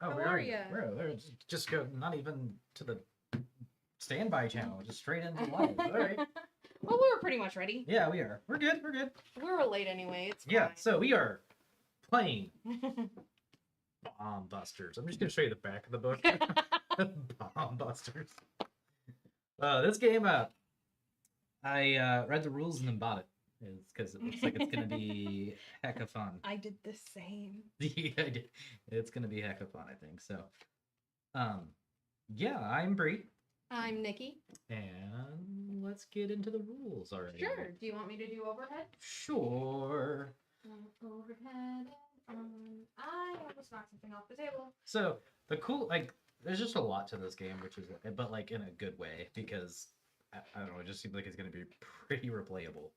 Oh, How we are already ya? we're just go not even to the standby channel, just straight into live. All right. Well, we were pretty much ready. Yeah, we are. We're good. We're good. We were late anyway. It's Yeah. fine. So we are playing Bomb Busters. I'm just gonna show you the back of the book. Bomb Busters. This game, I read the rules and then bought it. It's because it looks like it's gonna be heck of fun. I did the same. Yeah, it's gonna be heck of fun, I think. So, um, yeah, I'm Brie, I'm Nikki. and let's get into the rules already. Sure. Do you want me to do overhead? Sure. Overhead. I almost knocked something off the table. So the cool, like, there's just a lot to this game, which is, but like in a good way, because I don't know, it just seems like it's gonna be pretty replayable.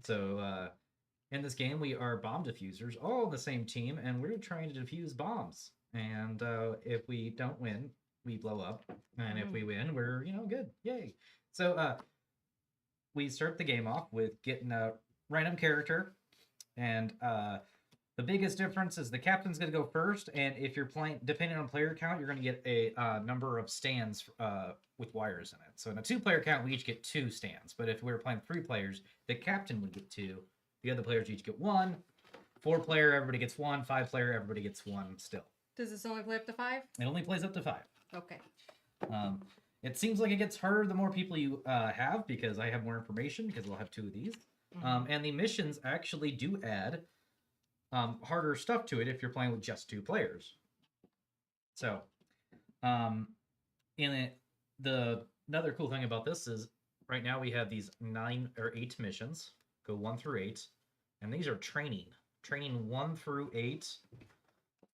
So in this game, we are bomb diffusers, all on the same team, and we're trying to defuse bombs. And if we don't win, we blow up, and if we win, we're good, yay. So we start the game off with getting a random character, and the biggest difference is the captain's going to go first, and if you're playing, depending on player count, you're going to get a number of stands with wires in it. So in a 2-player count, we each get 2 stands, but if we were playing 3 players, the captain would get 2, the other players each get 1, 4-player, everybody gets 1, 5-player, everybody gets 1 still. Does this only play up to 5? It only plays up to 5. Okay. It seems like it gets harder the more people you have, because I have more information, because we'll have 2 of these. And the missions actually do add harder stuff to it if you're playing with just 2 players. So, in it, another cool thing about this is right now we have these 9 or 8 missions, go 1 through 8, and these are training 1 through 8.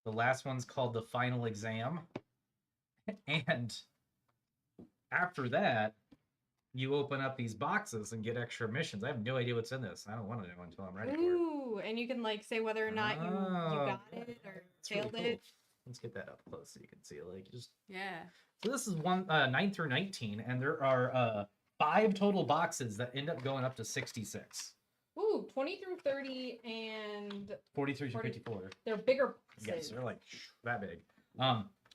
The last one's called the final exam, and after that, you open up these boxes and get extra missions. I have no idea what's in this. I don't want to know until I'm ready for it. Ooh, and you can like say whether or not you got it or That's really failed cool. it. Let's get that up close so you can see it. Like just Yeah. so this is 9 through 19, and there are 5 total boxes that end up going up to 66. Ooh, 20 through 30 and 43 to 40. 54. They're bigger boxes. Yes, they're like that big.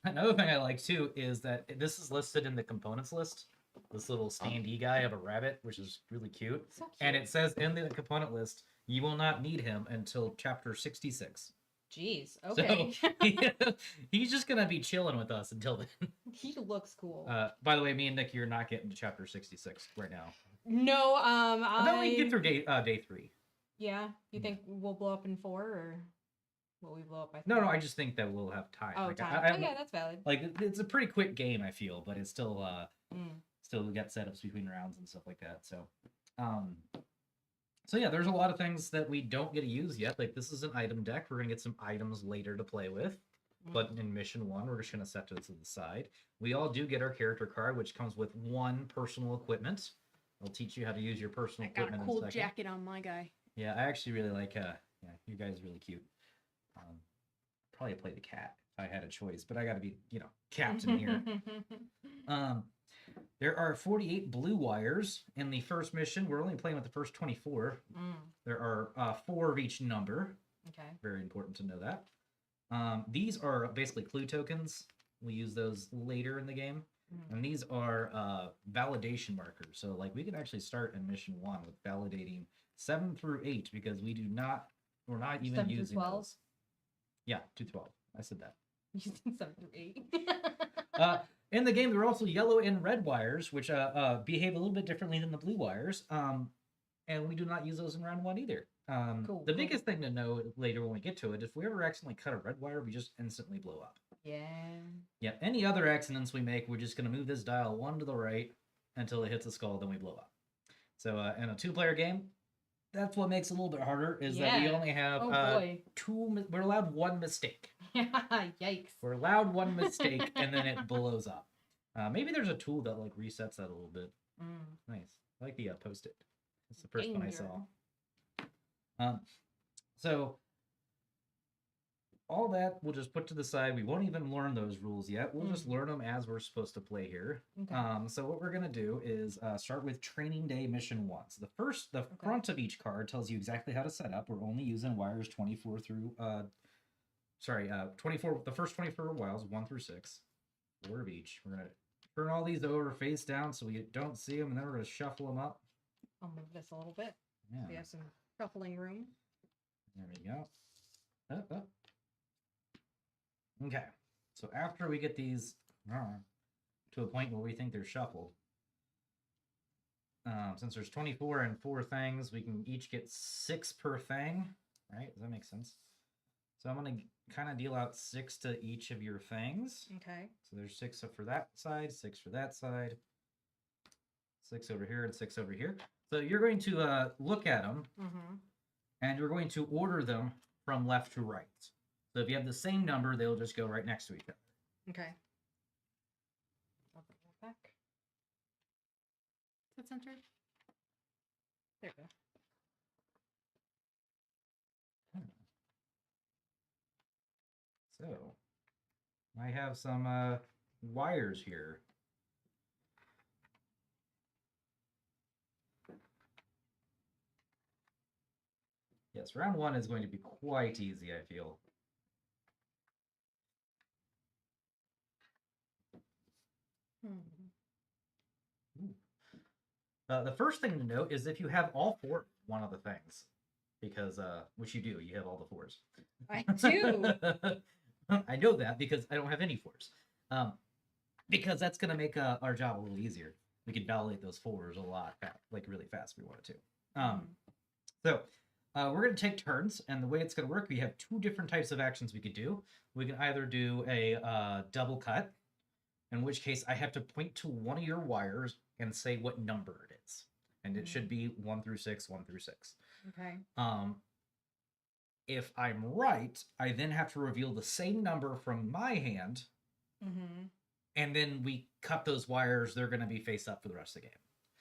Another thing I like too is that this is listed in the components list. This little standee guy of a rabbit, which is really cute. So cute. And it says in the component list, you will not need him until chapter 66. Jeez. Okay. So he's just gonna be chilling with us until then. He looks cool. By the way, me and Nick, you're not getting to chapter 66 right now. No, I bet we can get through day 3. Yeah, you think we'll blow up in 4 or will we blow up by 3? No, I just think that we'll have time. Oh, like, time. Yeah, that's valid. Like it's a pretty quick game, I feel, but it's still still got setups between rounds and stuff like that. So yeah, there's a lot of things that we don't get to use yet. Like this is an item deck. We're gonna get some items later to play with. But in mission 1, we're just gonna set it to the side. We all do get our character card, which comes with 1 personal equipment. I'll teach you how to use your personal I got equipment a cool in a second. jacket on my guy. Yeah, I actually really like. Yeah, you guys are really cute. Probably play the cat if I had a choice, but I got to be, captain here. There are 48 blue wires in the first mission. We're only playing with the first 24. There are 4 of each number. Okay. Very important to know that. These are basically clue tokens. We use those later in the game. And these are validation markers. So like we can actually start in mission 1 with validating 7 through 8 because we're not even 7 through using 12? those. Yeah, 12. I said that. You said 7 through 8. In the game, there are also yellow and red wires, which behave a little bit differently than the blue wires. And we do not use those in round 1 either. Cool. The biggest thing to know later when we get to it, if we ever accidentally cut a red wire, we just instantly blow up. Yeah. Yeah, any other accidents we make, we're just going to move this dial 1 to the right until it hits a skull, then we blow up. So in a 2-player game, that's what makes it a little bit harder, is that we only have we're allowed 1 mistake. Yikes. We're allowed 1 mistake, and then it blows up. Maybe there's a tool that like resets that a little bit. Nice. I like the Post-it. That's the first one I saw. So all that we'll just put to the side. We won't even learn those rules yet. We'll just learn them as we're supposed to play here. Okay. So what we're gonna do is start with Training Day Mission 1. So the front of each card tells you exactly how to set up. We're only using wires 24 through sorry, 24. The first 24 wiles, 1 through 6, 4 of each. We're gonna turn all these over face down so we don't see them, and then we're gonna shuffle them up. I'll move this a little bit. Yeah. We have some shuffling room. There we go. Up, up. Okay. So after we get these to a point where we think they're shuffled, since there's 24 and 4 things, we can each get 6 per thing, right? Does that make sense? So I'm going to kind of deal out 6 to each of your things. Okay. So there's 6 up for that side, 6 for that side, 6 over here, and 6 over here. So you're going to look at them, and you're going to order them from left to right. So if you have the same number, they'll just go right next to each other. Okay. I'll bring that back. Is that centered? There we go. So I have some wires here. Yes, round 1 is going to be quite easy, I feel. The first thing to note is if you have all 4, one of the things, because which you do, you have all the 4s. I do. I know that because I don't have any 4s. Because that's going to make our job a little easier. We can validate those 4s a lot, like really fast if we wanted to. So we're going to take turns, and the way it's going to work, we have 2 different types of actions we could do. We can either do a double cut, in which case I have to point to one of your wires and say what number it is. And it should be 1 through 6, 1 through 6. Okay. If I'm right, I then have to reveal the same number from my hand, and then we cut those wires. They're going to be face up for the rest of the game.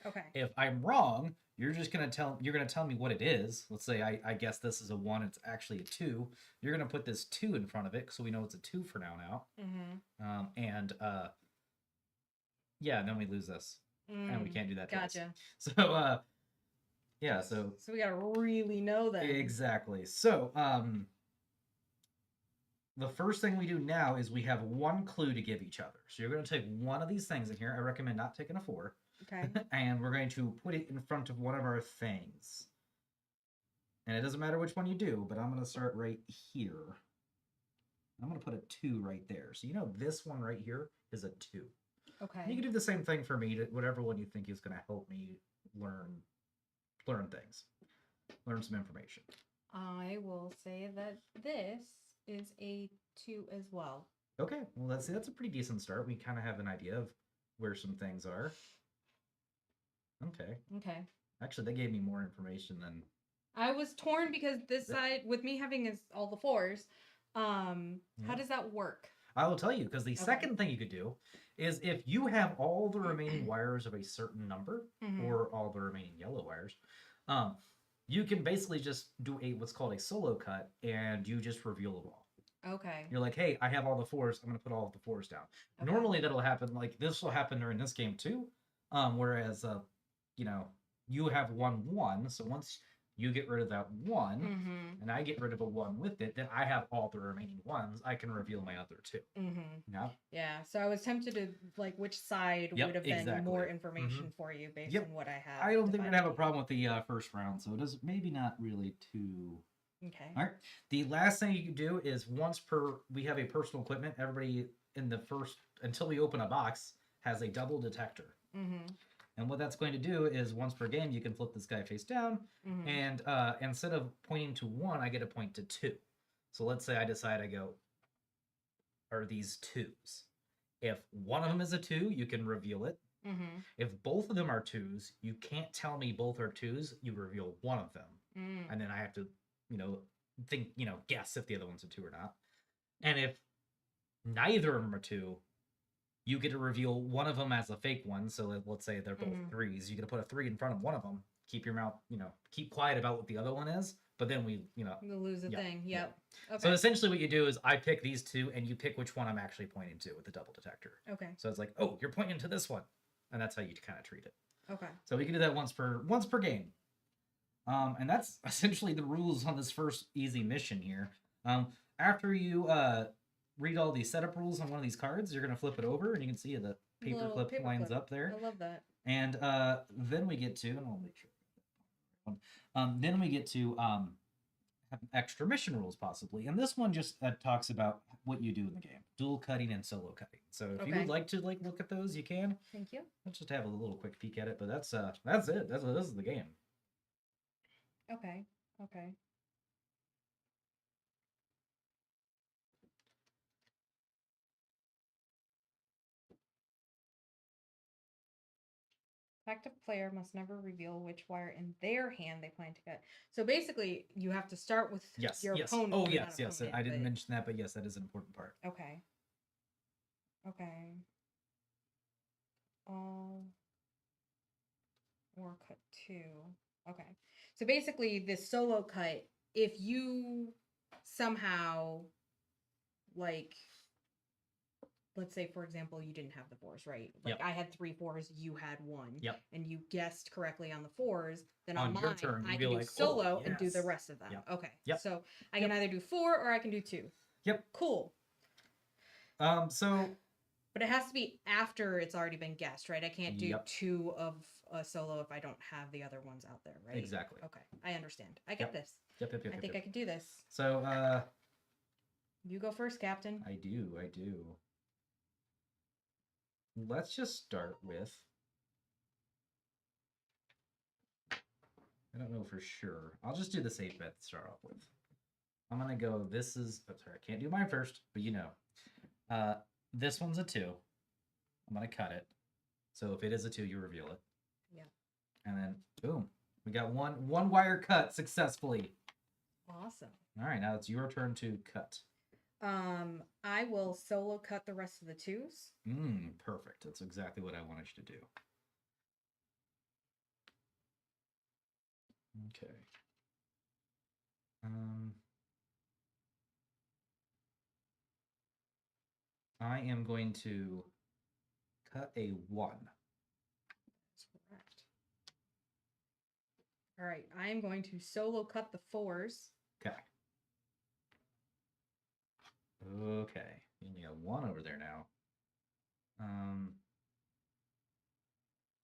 Okay. If I'm wrong, you're going to tell me what it is. Let's say I guess this is a 1, it's actually a 2. You're going to put this 2 in front of it, so we know it's a 2 for now. Yeah, and then we lose this. And we can't do that twice. Gotcha. So yeah, so we gotta really know that. Exactly. So the first thing we do now is we have 1 clue to give each other. So you're going to take one of these things in here. I recommend not taking a 4. Okay. And we're going to put it in front of one of our things. And it doesn't matter which one you do, but I'm going to start right here. I'm going to put a 2 right there. So you know this one right here is a 2. Okay. And you can do the same thing for me, to whatever one you think is going to help me learn things, learn some information. I will say that this is a 2 as well. Okay, well that's a pretty decent start. We kind of have an idea of where some things are. Okay. Okay. Actually, that gave me more information than... I was torn because this side, with me having all the 4s, how does that work? I will tell you, because the second thing you could do is if you have all the remaining wires of a certain number, or all the remaining yellow wires, you can basically just do what's called a solo cut, and you just reveal it all. Okay. You're like, hey, I have all the 4s. I'm going to put all of the 4s down. Okay. Normally, that'll happen. Like, this will happen during this game, too. Whereas, you have 1-1. So once you get rid of that 1, and I get rid of a 1 with it, then I have all the remaining 1s. I can reveal my other 2. Yeah. Yeah. So I was tempted to, like, which side would have been more information for you based on what I have. I don't think we're going to have a problem with the first round. So it is maybe not really too... Okay. All right. The last thing you can do is we have a personal equipment. Everybody in the first, until we open a box, has a double detector. And what that's going to do is once per game, you can flip this guy face down. And instead of pointing to 1, I get to point to 2. So let's say I decide are these 2s? If one of them is a 2, you can reveal it. If both of them are 2s, you can't tell me both are 2s. You reveal one of them. And then I have to guess if the other one's a 2 or not. And if neither of them are 2, you get to reveal one of them as a fake one. So let's say they're both 3s. You get to put a 3 in front of one of them. Keep your mouth, keep quiet about what the other one is. But then we lose the thing. Yep. Okay. So essentially what you do is I pick these 2 and you pick which one I'm actually pointing to with the double detector. Okay. So it's like, oh, you're pointing to this one. And that's how you kind of treat it. Okay. So we can do that once per game. And that's essentially the rules on this first easy mission here. after you read all these setup rules on one of these cards, you're gonna flip it over, and you can see the paper clip lines up there. I love that. And then we get to, and I'll make sure. Then we get to have extra mission rules possibly, and this one just talks about what you do in the game: dual cutting and solo cutting. So if you would like to look at those, you can. Thank you. Let's just have a little quick peek at it. But that's it. This is the game. Okay. Okay. Active player must never reveal which wire in their hand they plan to cut. So basically, you have to start with your opponent. Oh, yes. I didn't mention that, but yes, that is an important part. Okay. Okay. All or cut two. Okay. So basically, this solo cut, if you somehow, like, let's say, for example, you didn't have the fours, right? Like I had 3 4s, you had 1. Yep. And you guessed correctly on the 4s, then on mine, your turn, I can do solo and do the rest of them. Yep. Okay. Yep. So I can either do 4 or I can do 2. Yep. Cool. So. But it has to be after it's already been guessed, right? I can't do 2 of a solo if I don't have the other ones out there, right? Exactly. Okay. I understand. I get this. Yep. I think I can do this. So, you go first, Captain. I do. Let's just start with, I don't know for sure. I'll just do the safe bet to start off with. I'm going to go, oh, sorry, I can't do mine first, but you know. This one's a 2. I'm going to cut it. So if it is a 2, you reveal it. Yeah. And then, boom. We got one wire cut successfully. Awesome. All right, now it's your turn to cut. I will solo cut the rest of the 2s. Perfect. That's exactly what I wanted you to do. Okay. I am going to cut a 1. That's correct. All right, I am going to solo cut the 4s. Okay. Okay. You only got 1 over there now.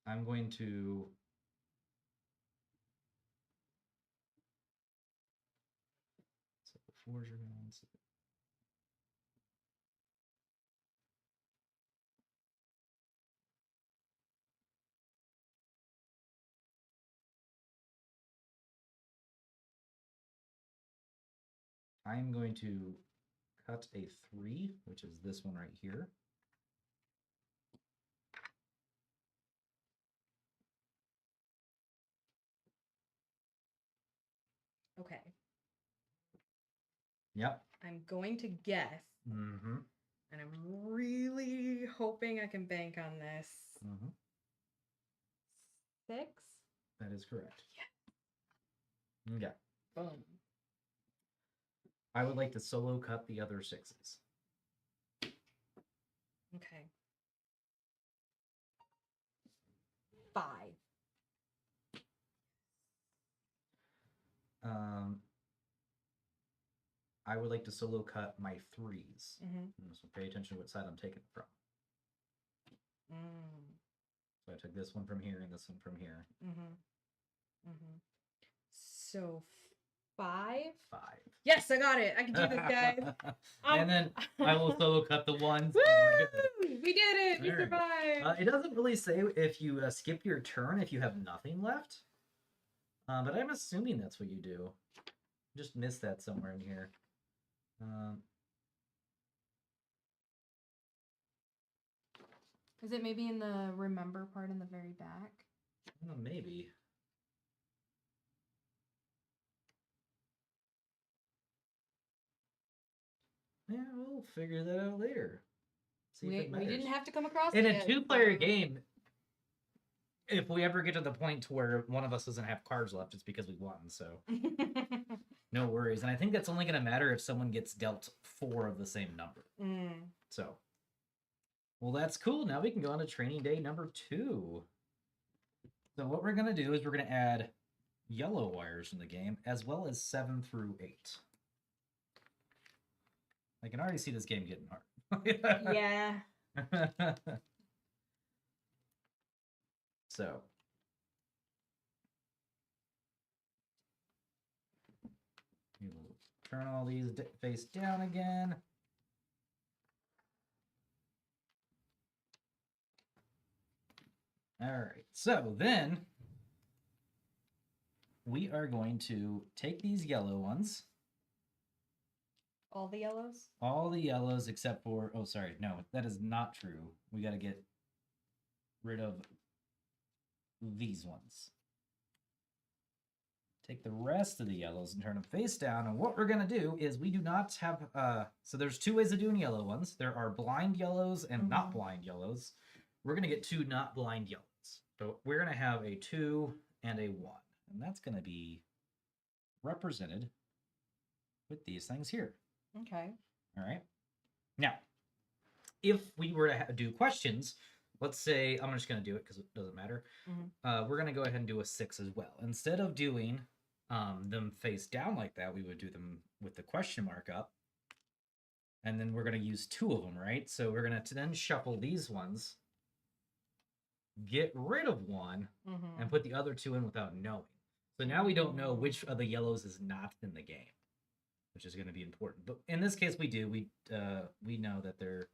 I'm going to so the 4s are going. So I'm going to cut a 3, which is this one right here. Okay. Yep. I'm going to guess. Mm-hmm. And I'm really hoping I can bank on this. Mm-hmm. 6? That is correct. Yeah. Okay. Boom. I would like to solo cut the other 6s. Okay. 5. I would like to solo cut my 3s. Mm-hmm. So pay attention to what side I'm taking it from. So I took this one from here and this one from here. So 5? 5. Yes, I got it. I can do this, guys. And then I will solo cut the 1s. Woo! We did it. We survived. It doesn't really say if you skip your turn if you have nothing left. But I'm assuming that's what you do. Just missed that somewhere in here. Is it maybe in the remember part in the very back? Maybe. Yeah, we'll figure that out later. See we didn't have to come across in a 2-player game. If we ever get to the point to where one of us doesn't have cards left, it's because we won. So no worries. And I think that's only going to matter if someone gets dealt 4 of the same number. So, well, that's cool. Now we can go on to training day number 2. So what we're going to do is we're going to add yellow wires in the game, as well as 7 through 8. I can already see this game getting hard. Yeah. So we will turn all these face down again. All right. So then we are going to take these yellow ones. All the yellows? All the yellows except for, oh, sorry. No, that is not true. We got to get rid of these ones. Take the rest of the yellows and turn them face down. And what we're going to do is we do not have, so there's two ways of doing yellow ones. There are blind yellows and not blind yellows. We're going to get two not blind yellows. So we're going to have a 2 and a 1. And that's going to be represented with these things here. Okay. All right. Now, if we were to do questions, let's say, I'm just going to do it because it doesn't matter. We're going to go ahead and do a 6 as well. Instead of doing them face down like that, we would do them with the question mark up. And then we're going to use 2 of them, right? So we're going to then shuffle these ones, get rid of 1, and put the other 2 in without knowing. So now we don't know which of the yellows is not in the game, which is going to be important. But in this case, we do. We know that they're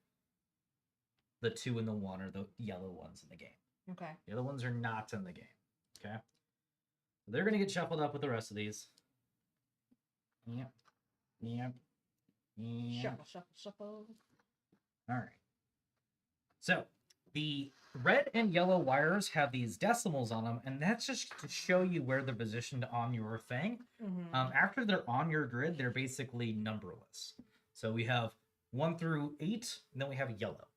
the 2 and the 1 are the yellow ones in the game. Okay. The other ones are not in the game. Okay. So they're going to get shuffled up with the rest of these. Yep. Yep. Yep. Shuffle, shuffle, shuffle. All right. So the red and yellow wires have these decimals on them, and that's just to show you where they're positioned on your thing. After they're on your grid, they're basically numberless. So we have 1 through 8, and then we have yellow.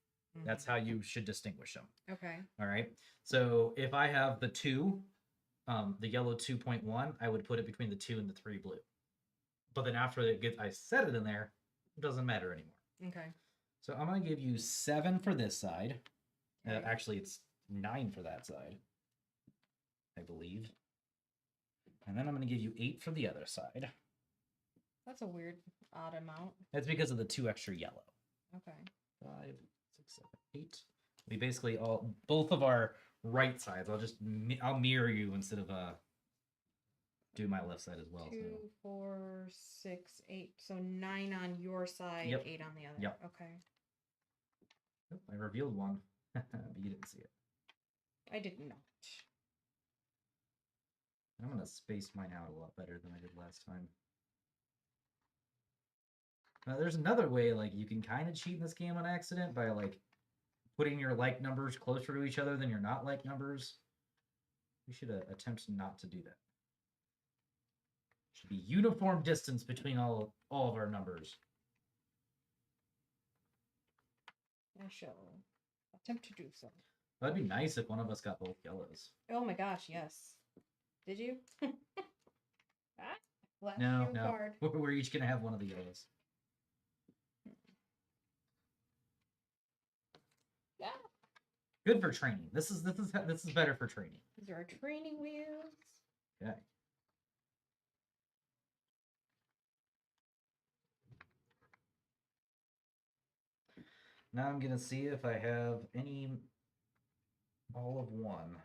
That's how you should distinguish them. Okay. All right. So if I have the 2, the yellow 2.1, I would put it between the 2 and the 3 blue. But then after I set it in there, it doesn't matter anymore. Okay. So I'm going to give you 7 for this side. Okay. Actually, it's 9 for that side, I believe. And then I'm going to give you 8 for the other side. That's a weird, odd amount. That's because of the 2 extra yellow. Okay. 5, 6, 7, 8. We basically both of our right sides. I'll mirror you instead of do my left side as well. 2, So. 4, 6, 8. So 9 on your side, Yep. 8 on the other. Yep. Okay. Oh, I revealed one, but you didn't see it. I did not. I'm gonna space mine out a lot better than I did last time. Now, there's another way, like, you can kind of cheat in this game on accident by, like, putting your like numbers closer to each other than your not like numbers. We should attempt not to do that. Should be uniform distance between all of our numbers. I shall attempt to do so. That'd be nice if one of us got both yellows. Oh my gosh, yes. Did you? Flash No, your card. We're each gonna have one of the yellows. Yeah. Good for training. This is better for training. These are our training wheels. Okay. Now I'm gonna see if I have any all of one.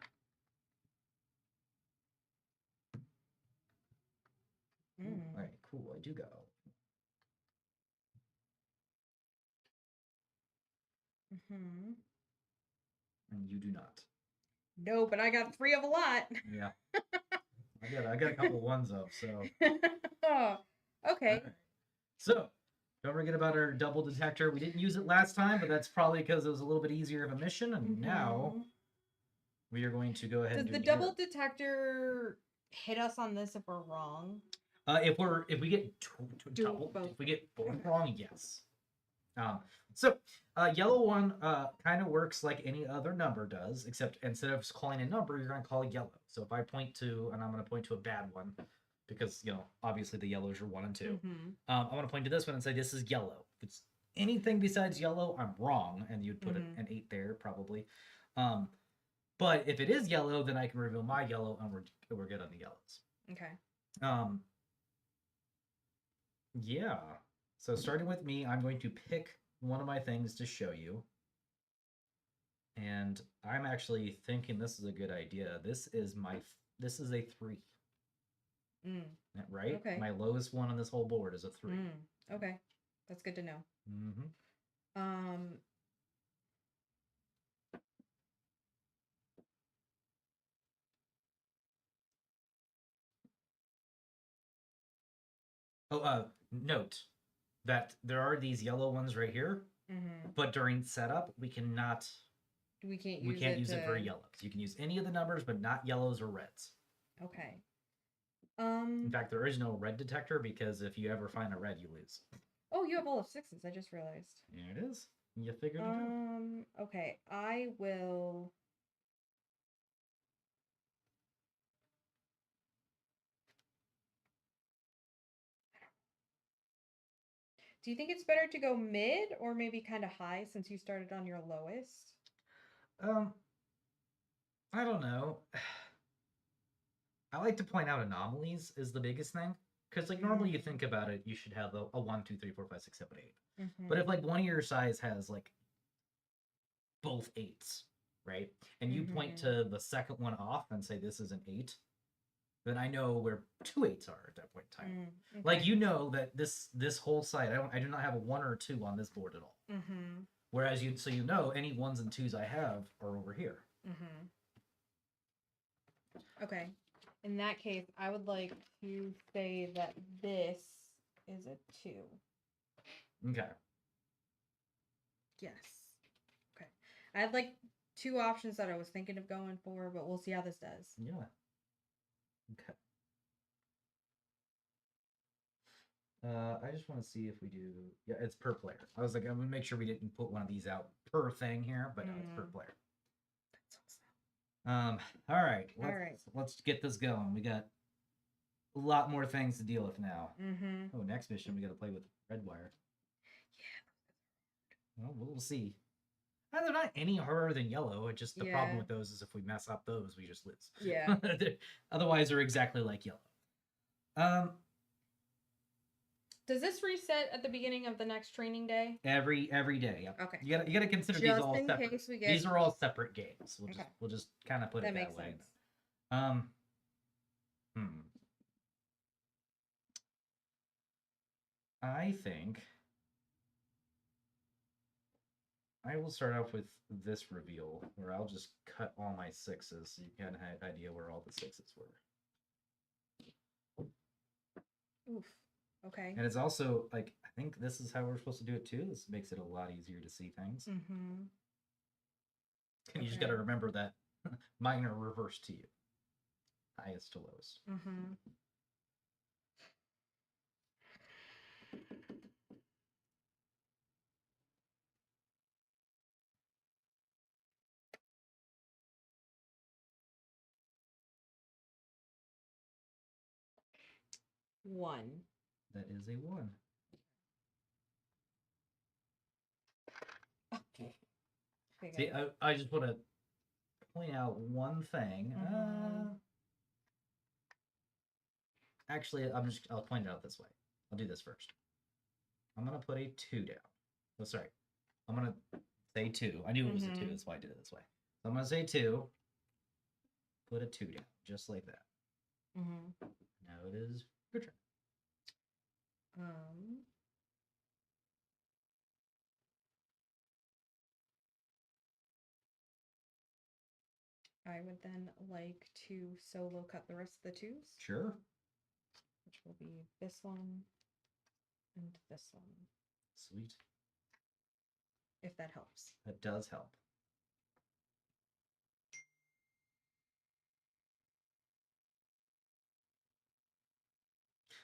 Ooh, all right, cool. I do go. And you do not. No, but I got 3 of a lot. Yeah. I got a couple ones up, so. Oh, okay. Right. So, don't forget about our double detector. We didn't use it last time, but that's probably because it was a little bit easier of a mission, and now we are going to go ahead and do the double detector hit us on this if we're wrong? If we get if we get both wrong, yes. So yellow one kind of works like any other number does, except instead of calling a number, you're going to call yellow. So if I point to, and I'm going to point to a bad one, because obviously the yellows are 1 and 2. I'm going to point to this one and say this is yellow. If it's anything besides yellow, I'm wrong, and you'd put an 8 there probably. But if it is yellow, then I can reveal my yellow, and we're good on the yellows. Okay. Yeah. So starting with me, I'm going to pick one of my things to show you. And I'm actually thinking this is a good idea. This is a 3. Mm. Right? Okay. My lowest one on this whole board is a 3. Okay. That's good to know. Mm-hmm. Note that there are these yellow ones right here, but during setup we can't use it for yellows. You can use any of the numbers, but not yellows or reds. Okay. In fact, there is no red detector because if you ever find a red, you lose. Oh, you have all of 6s. I just realized. There it is. You figured it out. Okay. I will. Do you think it's better to go mid or maybe kind of high since you started on your lowest? I don't know. I like to point out anomalies is the biggest thing. Because like normally you think about it, you should have a 1, 2, 3, 4, 5, 6, 7, 8. But if like one of your sides has like both 8s, right? And you point to the second one off and say this is an 8, then I know where 2 8s are at that point in time. Okay. Like you know that this whole side, I do not have a 1 or a 2 on this board at all. Whereas you know any 1s and 2s I have are over here. Okay. In that case, I would like to say that this is a 2. Okay. Yes. Okay. I had like 2 options that I was thinking of going for, but we'll see how this does. Yeah. Okay. I just want to see if we do. Yeah, it's per player. I was like, I'm gonna make sure we didn't put one of these out per thing here, but no, it's per player. All right. Let's get this going. We got a lot more things to deal with now. Oh, next mission we got to play with red wire. Yeah. Well, we'll see. They're not any harder than yellow. It's just the problem with those is if we mess up those, we just lose. Yeah. Otherwise, they're exactly like yellow. Does this reset at the beginning of the next training day? Every day. Yep. Okay. You gotta consider just these all separate. These are all separate games. We'll just kind of put it that way. Sense. I think I will start off with this reveal where I'll just cut all my 6s so you kind of have an idea where all the 6s were. Oof. Okay. And it's also like I think this is how we're supposed to do it too. This makes it a lot easier to see things. And you just got to remember that mine are reversed to you, highest to lowest. One. That is a 1. Okay. See, I just want to point out one thing. Actually, I'll point it out this way. I'll do this first. I'm gonna put a 2 down. Oh, sorry. I'm gonna say 2. I knew it was a 2. That's why I did it this way. So I'm gonna say 2. Put a 2 down, just like that. Now it is your turn. I would then like to solo cut the rest of the 2s. Sure. Which will be this one and this one. Sweet. If that helps. That does help.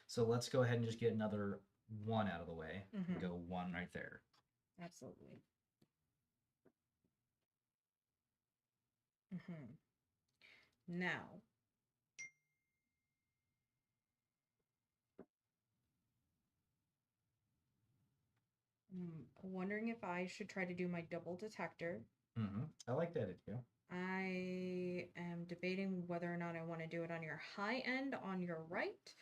So let's go ahead and just get another 1 out of the way. And go 1 right there. Absolutely. Now, I'm wondering if I should try to do my double detector. I like that idea. I am debating whether or not I want to do it on your high end on your right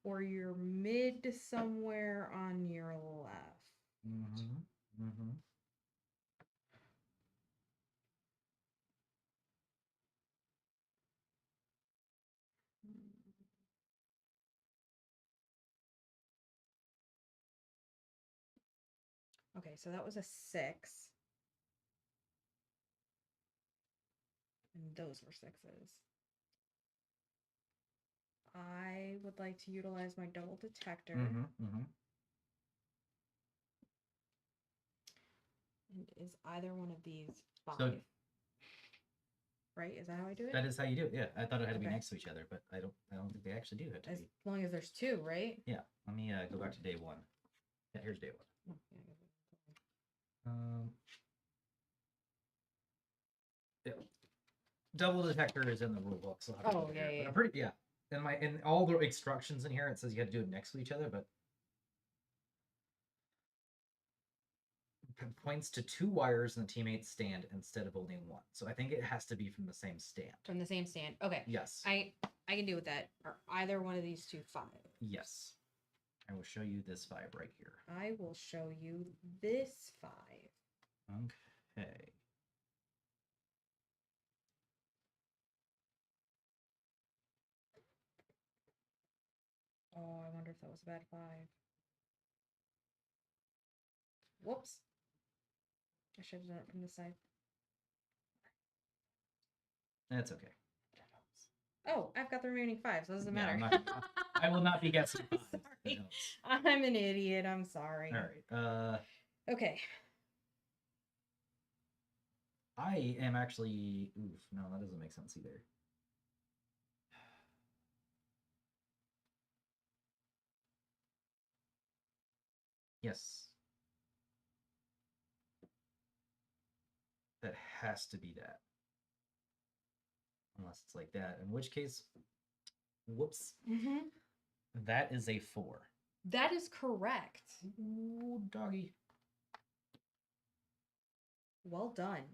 or your mid somewhere on your left. Mm-hmm. Mm-hmm. Okay, so that was a 6. And those were 6s. I would like to utilize my double detector. Mm-hmm. Mm-hmm. And is either one of these 5? So right? Is that how I do it? that is how you do it. Yeah, I thought it had to be Okay. next to each other, but I don't think they actually do have to As be. long as there's 2, right? Yeah. Let me go back to day 1. Yeah, here's day 1. Yeah. Double detector is in the rule book, so I'll have to Oh, put it here. yeah. But in all the instructions in here, it says you had to do it next to each other, but it points to 2 wires in the teammate's stand instead of only 1. So I think it has to be from the same stand. From the same stand. Okay. Yes. I can deal with that. Or either one of these 2 5. Yes. I will show you this 5 right here. I will show you this 5. Okay. Oh, I wonder if that was a bad 5. Whoops. I should have done it from this side. That's okay. Oh, I've got the remaining 5, so it doesn't Yeah, matter. I will not be guessing 5. Sorry. I'm an idiot. I'm sorry. All right. Okay. I am actually. Oof. No, that doesn't make sense either. Yes. That has to be that. Unless it's like that. In which case, whoops. Mm-hmm. That is a 4. That is correct. Ooh, doggy. Well done.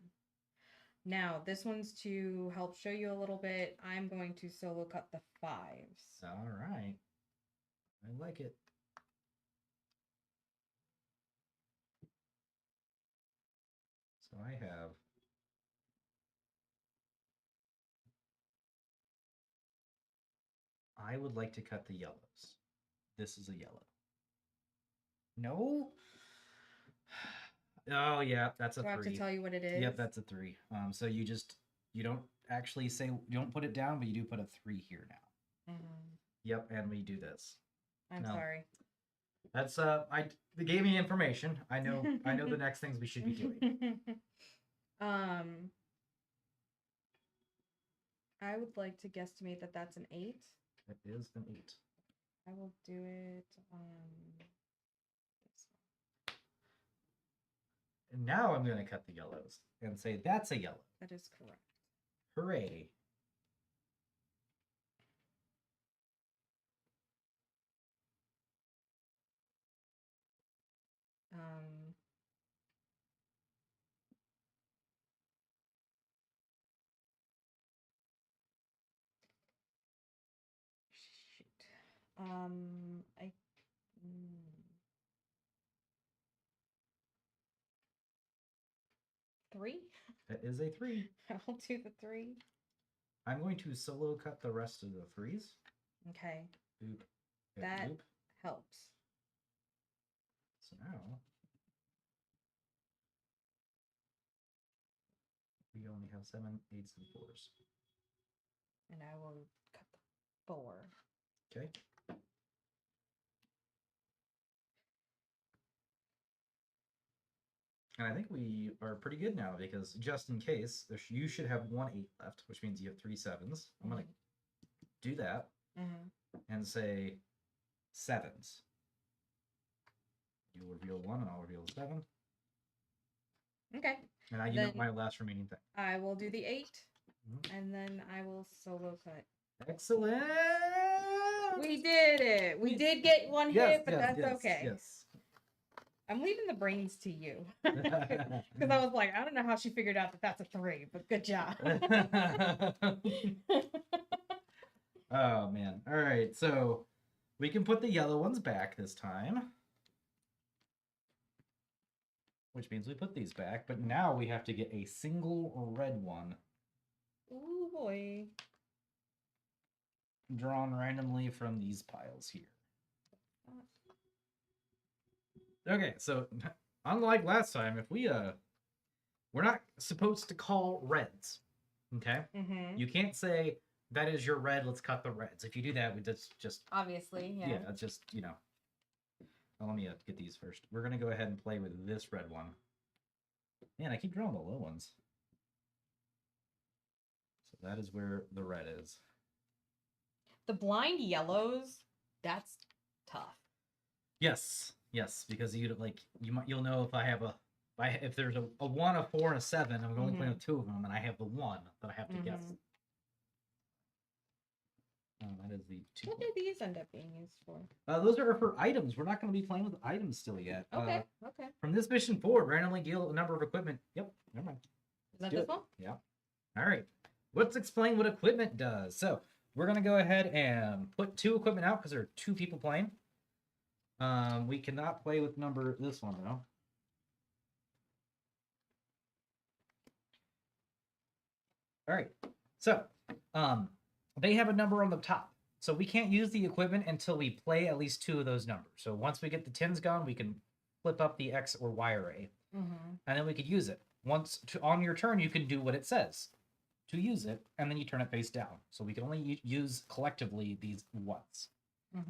Now, this one's to help show you a little bit. I'm going to solo cut the 5s. All right. I like it. So I have. I would like to cut the yellows. This is a yellow. No? Oh, yeah, that's a 3. Do I have to tell you what it is? Yep, that's a 3. So you don't actually say, you don't put it down, but you do put a 3 here now. Mm-hmm. Yep, and we do this. I'm sorry. That's they gave me information. I know the next things we should be doing. I would like to guesstimate that that's an 8. It is an 8. I will do it on this one. And now I'm going to cut the yellows and say that's a yellow. That is correct. Hooray. Shoot. I 3? That is a 3. I'll do the 3. I'm going to solo cut the rest of the 3s. Okay. Boop. That boop. helps. So now we only have 7, 8s, and 4s. And I will cut the 4. Okay. And I think we are pretty good now because just in case, you should have 1 8 left, which means you have 3 7s. I'm going to do that and say 7s. You'll reveal 1 and I'll reveal 7. Okay. And you know my last remaining thing. I will do the 8 and then I will solo cut. Excellent! We did it! We did get 1 hit, but that's okay. Yes. I'm leaving the brains to you. Because I was like, I don't know how she figured out that that's a 3, but good job. Oh, man. All right. So We can put the yellow ones back this time. Which means we put these back, but now we have to get a single red one. Ooh boy. Drawn randomly from these piles here. Okay, so unlike last time, if we're not supposed to call reds. Okay? Mm-hmm. You can't say that is your red, let's cut the reds. If you do that, we just Obviously, yeah. yeah, it's just, well, let me get these first. We're gonna go ahead and play with this red one. Man, I keep drawing the low ones. So that is where the red is. The blind yellows, that's tough. Yes, because you'll know if I have if there's a 1, a 4, and a 7, I'm only playing with 2 of them, and I have the 1 that I have to guess. That is the 2. What do these end up being used for? Those are for items. We're not going to be playing with items still yet. Okay. From this mission forward, randomly deal a number of equipment. Yep, never mind. Is that this one? Yeah. All right. Let's explain what equipment does. So we're going to go ahead and put 2 equipment out because there are 2 people playing. We cannot play with this one though. All right. So, they have a number on the top. So we can't use the equipment until we play at least 2 of those numbers. So once we get the 10s gone, we can flip up the X or Y array. And then we could use it. On your turn, you can do what it says to use it, and then you turn it face down. So we can only use collectively these once.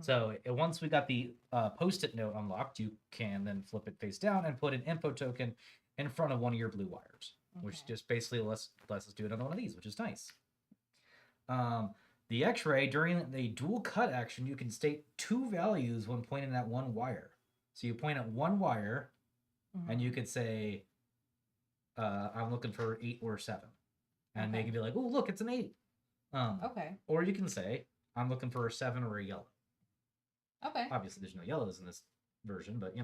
So once we got the post-it note unlocked, you can then flip it face down and put an info token in front of one of your blue wires, which just basically lets us do another one of these, which is nice. The X-ray, during the dual cut action, you can state 2 values when pointing at one wire. So you point at one wire, and you could say, I'm looking for 8 or 7. And they can be like, oh, look, it's an 8. Or you can say, I'm looking for a 7 or a yellow. Obviously, there's no yellows in this version, but,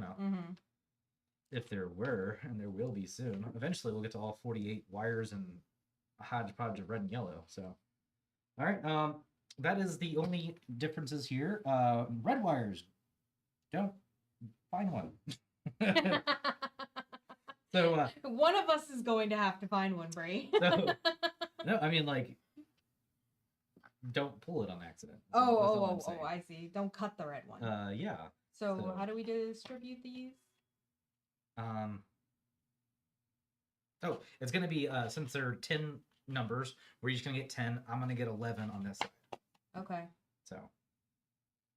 if there were, and there will be soon, eventually we'll get to all 48 wires and a hodgepodge of red and yellow. So, all right, that is the only differences here. Red wires, don't find one. So one of us is going to have to find one, Brie. No, I mean, don't pull it on accident. Oh, I see. Don't cut the red one. Yeah. So how do we distribute these? Oh, it's gonna be since there are 10 numbers, we're just gonna get 10. I'm gonna get 11 on this side. Okay. So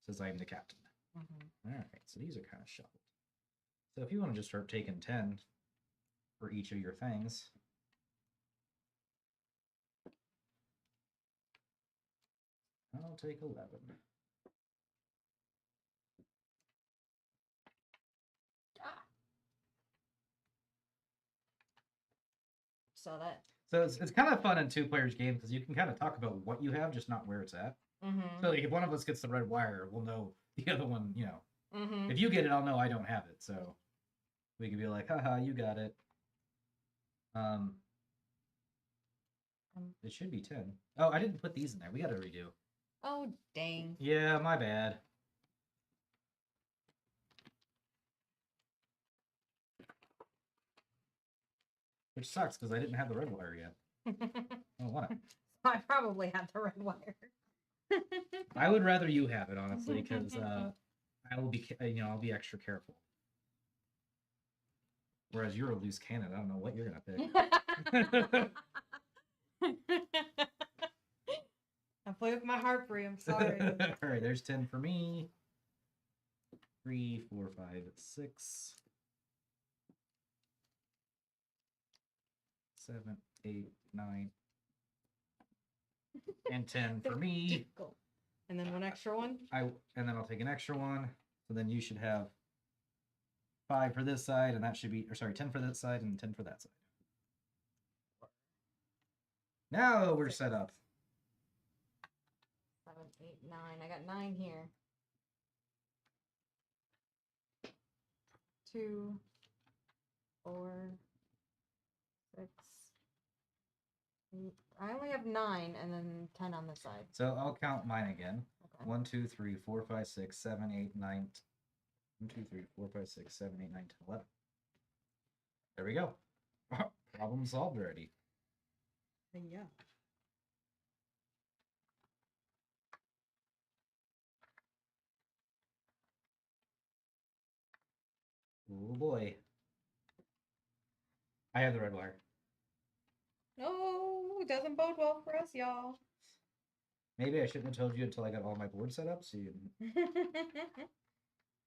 says I am the captain. All right. So these are kind of shuffled. So if you want to just start taking 10 for each of your things. I'll take 11. Saw that. So it's kind of fun in 2-players games because you can kind of talk about what you have, just not where it's at. So if one of us gets the red wire, we'll know the other one, If you get it, I'll know I don't have it. So we can be like, haha, you got it. It should be 10. Oh, I didn't put these in there. We got to redo. Oh, dang. Yeah, my bad. Which sucks because I didn't have the red wire yet. I don't want it. I probably had the red wire. I would rather you have it, honestly, because I will be, I'll be extra careful. Whereas you're a loose cannon, I don't know what you're gonna pick. I play with my heart, Brie. I'm sorry. All right, there's 10 for me. 3, 4, 5, 6, 7, 8, 9, and 10 for me. And then one extra one. And then I'll take an extra one. So then you should have 5 for this side, and that should be, 10 for this side and 10 for that side. Now we're set up. 7, 8, 9. I got 9 here. 2, 4, 6, 8. I only have 9 and then 10 on this side. So I'll count mine again. Okay. 1, 2, 3, 4, 5, 6, 7, 8, 9. 1, 2, 3, 4, 5, 6, 7, 8, 9, 10, 11. There we go. Problem solved already. Yeah. Oh boy. I have the red wire. No, doesn't bode well for us, y'all. Maybe I shouldn't have told you until I got all my board set up, so you didn't.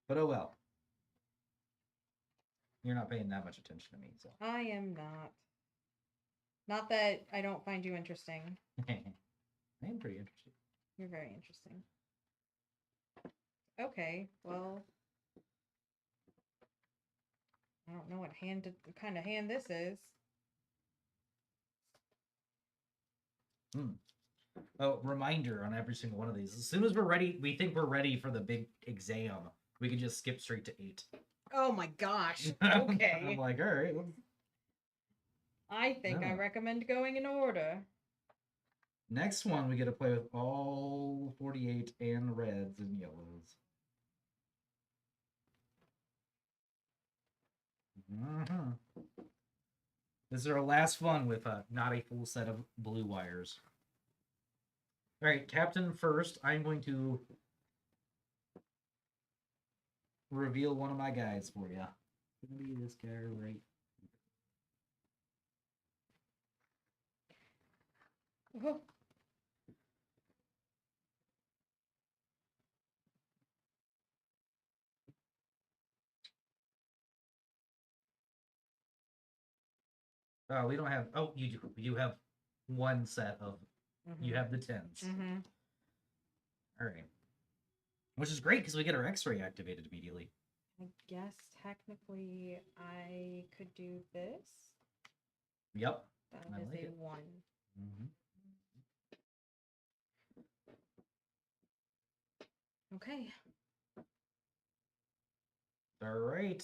But oh well. You're not paying that much attention to me, so. I am not. Not that I don't find you interesting. I am pretty interested. You're very interesting. Okay, well, I don't know what kind of hand this is. Oh, reminder on every single one of these. As soon as we're ready, we think we're ready for the big exam, we can just skip straight to 8. Oh my gosh. Okay. I'm like, all right. I think I recommend going in order. Next one, we get to play with all 48 and reds and yellows. This is our last one with not a full set of blue wires. All right, Captain first. I'm going to reveal one of my guys for you. It's going to be this guy right. Oh. Oh, we don't have. Oh, you do. You have one set of. You have the 10s. All right. Which is great because we get our X-ray activated immediately. I guess technically I could do this. Yep. That I is like a it. 1. Okay. All right.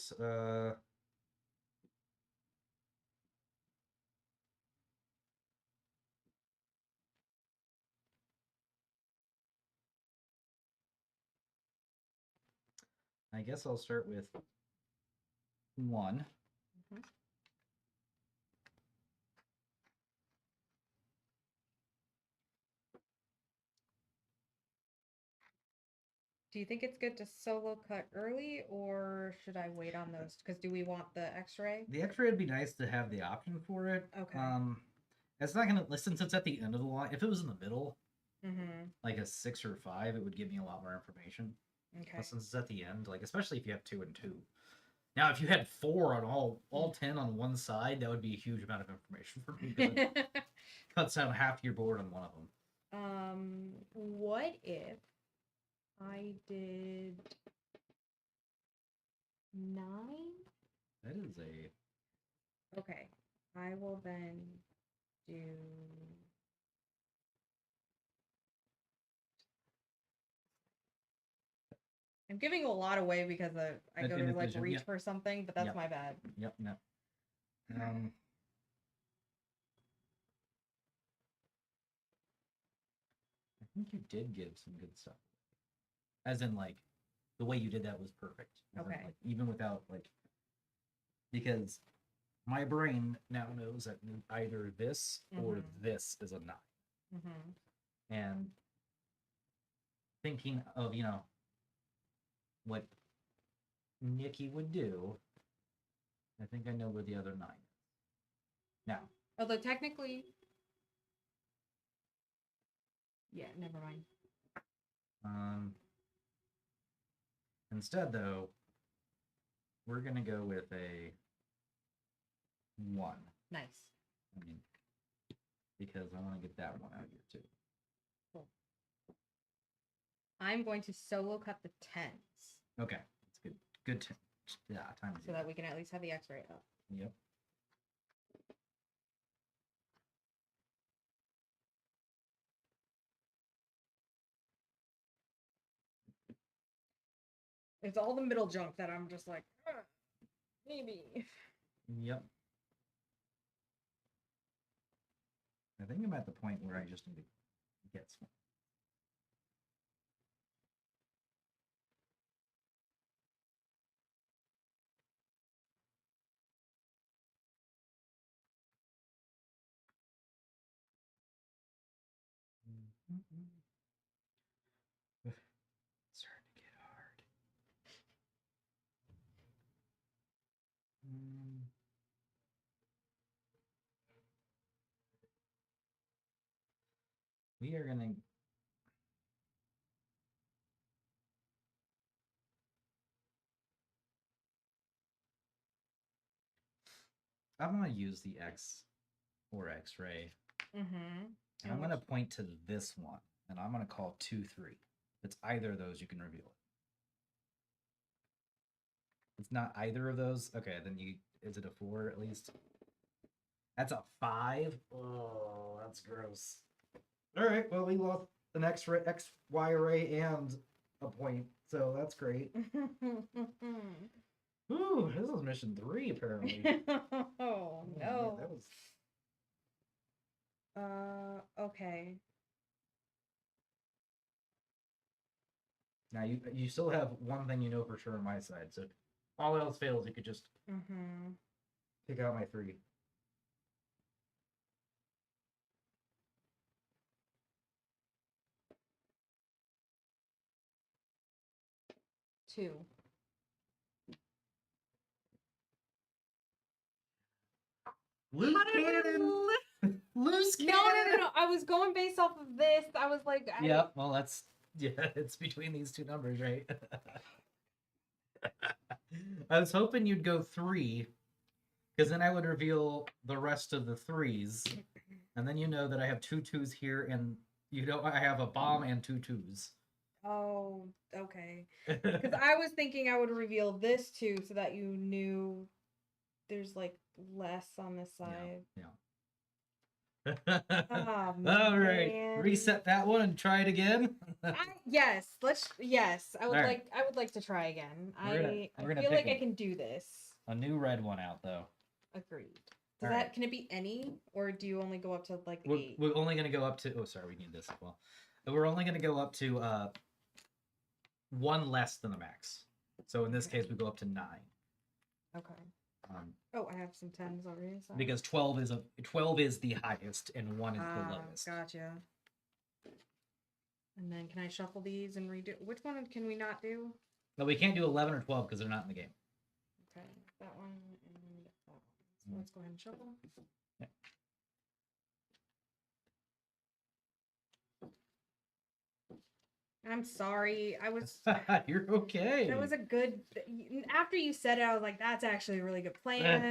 I guess I'll start with 1. Do you think it's good to solo cut early, or should I wait on those? Because do we want the X-ray? The X-ray would be nice to have the option for it. Okay. It's not gonna listen since it's at the end of the line. If it was in the middle, Mm-hmm. like a 6 or 5, it would give me a lot more information. Okay. But since it's at the end, like especially if you have 2 and 2. Now, if you had 4 on all 10 on one side, that would be a huge amount of information for me. It cuts out half your board on one of them. What if I did 9? That is a. Okay. I will then do. I'm giving a lot away because I go to like reach for something, but that's my bad. Yep. No. I think you did give some good stuff. As in, like, the way you did that was perfect. Okay. Like, even without, like, because my brain now knows that either this or this is a 9. And thinking of, what Nicki would do, I think I know where the other 9 is. Now. Although technically. Yeah, never mind. Instead, though, we're going to go with a 1. Nice. I mean, because I want to get that one out here, too. Cool. I'm going to solo cut the 10s. Okay. That's good. Good. Time. So that we can at least have the X-ray up. Yep. It's all the middle junk that I'm just like, maybe. Yep. I think I'm at the point where I just need to get some. It's starting to get hard. We are gonna. I'm gonna use the X or X-ray, Mm-hmm. and I'm gonna point to this one, and I'm gonna call 2-3. If it's either of those, you can reveal it. If it's not either of those, okay, then you is it a 4 at least? That's a 5. Oh, that's gross. All right, well we lost an X Y array and a point, so that's great. Ooh, this is mission 3 apparently. Oh man, no. that was Okay. now you still have one thing you know for sure on my side. So if all else fails, you could just Mm-hmm. pick out my 3. 2. Loose How did we cannon. Loose No, cannon. no. I was going based off of this. I was like, Yeah, well that's it's between these two numbers, right? I was hoping you'd go 3, because then I would reveal the rest of the 3s, and then you know that I have 2 2s here, and you know I have a bomb and 2 2s. Oh, okay. Because I was thinking I would reveal this too, so that you knew there's like less on this side. Yeah. Oh, All right, man. reset that one and try it again. Yes, yes. I would All right. like to try again. We're I gonna feel pick like I can do this. a new red one out though. Agreed. All right. Can it be any, or do you only go up to like We're, 8? we're only gonna go up to. Oh, sorry, we need this as well. We're only gonna go up to 1 less than the max. So in this Okay. case, we go up to 9. Okay. Um, Oh, I have some 10s already. Sorry. because 12 is the highest and 1 is the lowest. Gotcha. And then can I shuffle these and redo? Which one can we not do? No, we can't do 11 or 12 because they're not in the game. Okay, that one and that one. So let's go ahead and shuffle. Yeah. I'm sorry. I was. You're okay. That was a good. After you said it, I was like, "That's actually a really good plan."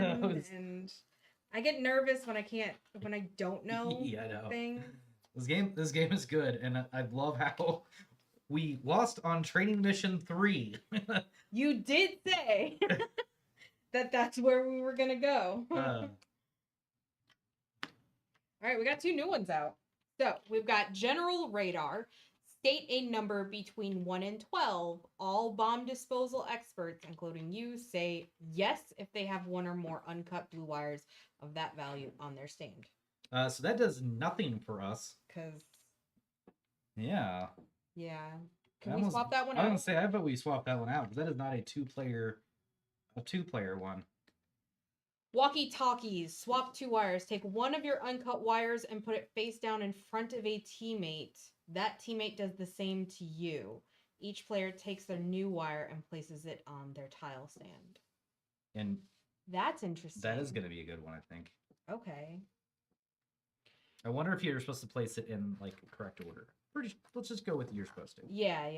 And I get nervous when I don't know. Yeah, I know. Thing. This game is good, and I love how we lost on training mission 3. You did say that's where we were gonna go. All right, we got 2 new ones out. So we've got general radar. State a number between 1 and 12. All bomb disposal experts, including you, say yes if they have 1 or more uncut blue wires of that value on their stand. So that does nothing for us. Cause Yeah. Can we swap that one out? I was gonna say I bet we swap that one out because that is not a two-player one. Walkie-talkies. Swap 2 wires. Take 1 of your uncut wires and put it face down in front of a teammate. That teammate does the same to you. Each player takes their new wire and places it on their tile stand. And that's interesting. That is going to be a good one, I think. Okay. I wonder if you're supposed to place it in like correct order. Let's just go with you're supposed to. Yeah.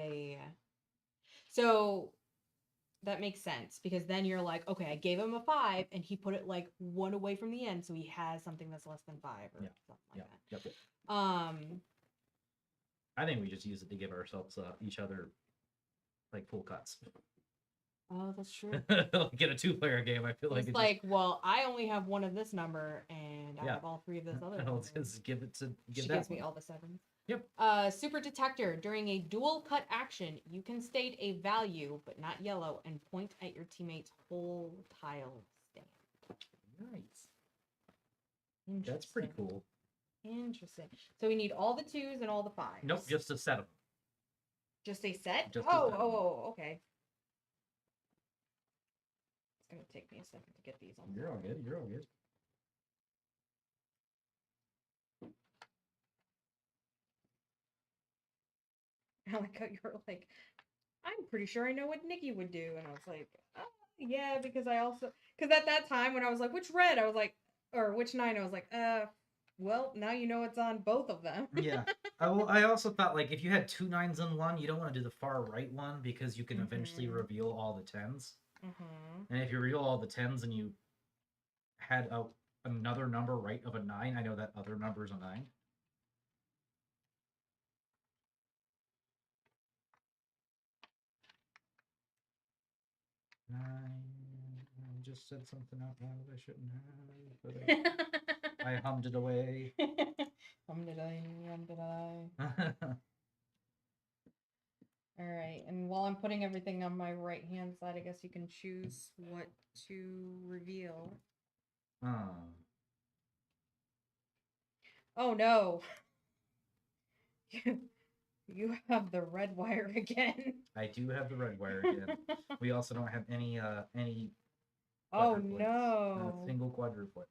So that makes sense because then you're like, okay, I gave him a 5 and he put it like 1 away from the end, so he has something that's less than 5 or something like that. Yep. I think we just use it to give ourselves each other like full cuts. Oh, that's true. Like in a 2-player game, I feel it's like, well, I only have 1 of this number and I have all 3 of this other. Let's just give it to She gives me all the 7s. Yep. Super detector. During a dual cut action, you can state a value, but not yellow, and point at your teammate's whole tile stand. Nice. That's pretty cool. Interesting. So we need all the 2s and all the 5s. Nope, just a set of them. Just a set? Just okay. It's gonna take me a second to get these on. You're all good. You're all good. I like how you were like, I'm pretty sure I know what Nicki would do. And I was like, yeah, because because at that time when I was like, which red? I was like, or which nine? I was like, well, now you know it's on both of them. Yeah. I also thought, like, if you had 2 9s in one, you don't want to do the far right one because you can eventually reveal all the 10s. And if you reveal all the 10s and you had another number right of a 9, I know that other number is a 9. I just said something out loud I shouldn't have, but I hummed it away. Hummed it I. All right, and while I'm putting everything on my right hand side, I guess you can choose what to reveal. Oh no. You have the red wire again. I do have the red wire again. We also don't have any Oh quadruplets. no. Not a single quadruplet.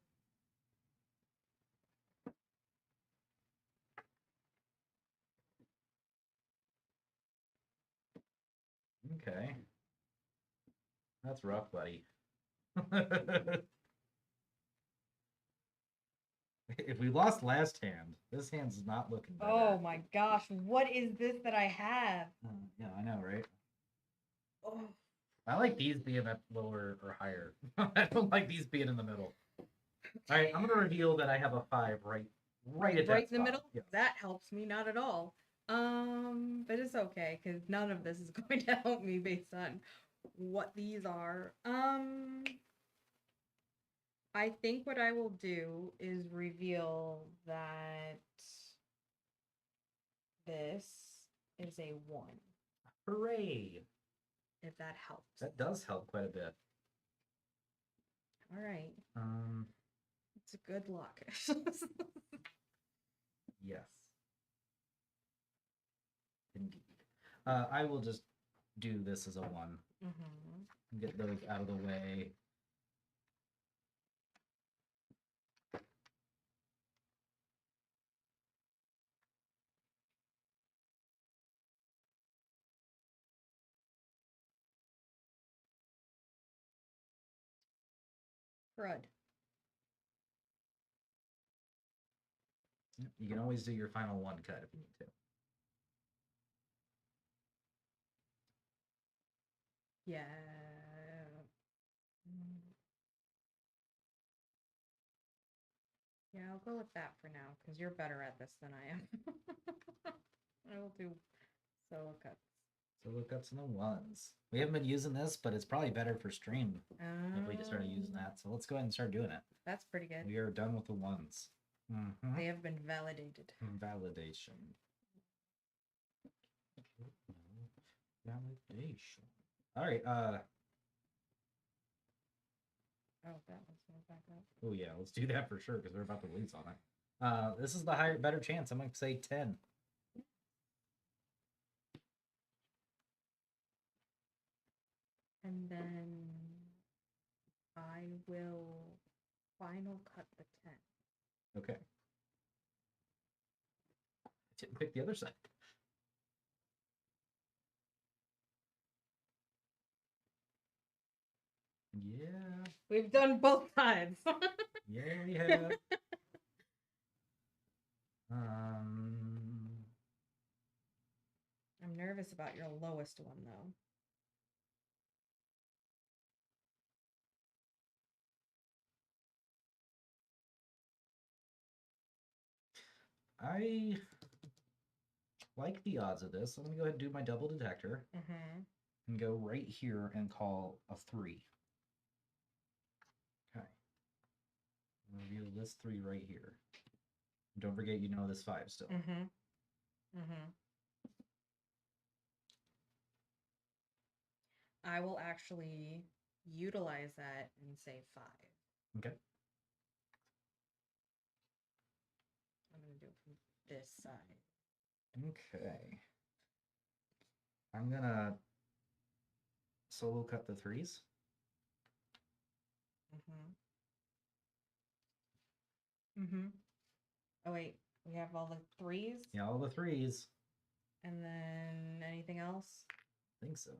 Okay. That's rough, buddy. If we lost last hand, this hand's not looking better. Oh my gosh, what is this that I have? Yeah, I know, right? Oh. I like these being up lower or higher. I don't like these being in the middle. All right, I'm gonna reveal that I have a 5 right at that right in spot. the middle. Yes. That helps me not at all. But it's okay because none of this is going to help me based on what these are. I think what I will do is reveal that this is a 1. Hooray! If that helps. That does help quite a bit. All right. It's a good luck. Yes. Indeed. I will just do this as a 1. Get those out of the way. Crud. You can always do your final 1 cut if you need to. Yeah. Yeah, I'll go with that for now because you're better at this than I am. I will do solo cuts. Solo cuts and the 1s. We haven't been using this, but it's probably better for stream if we just started using that. So let's go ahead and start doing it. That's pretty good. We are done with the 1s. They have been validated. Validation. Validation. All right. Oh, that one's going back up. Oh yeah, let's do that for sure because we're about to lose on it. This is the better chance. I'm gonna say 10. And then I will final cut the 10. Okay. I didn't pick the other side. Yeah. We've done both sides. Yeah, we have. I'm nervous about your lowest one though. I like the odds of this. I'm gonna go ahead and do my double detector and go right here and call a 3. Okay. Reveal this 3 right here. Don't forget, you know this 5 still. I will actually utilize that and say 5. Okay. I'm gonna do it from this side. Okay. I'm gonna solo cut the 3s. Oh wait, we have all the 3s? Yeah, all the 3s. And then anything else? I think so.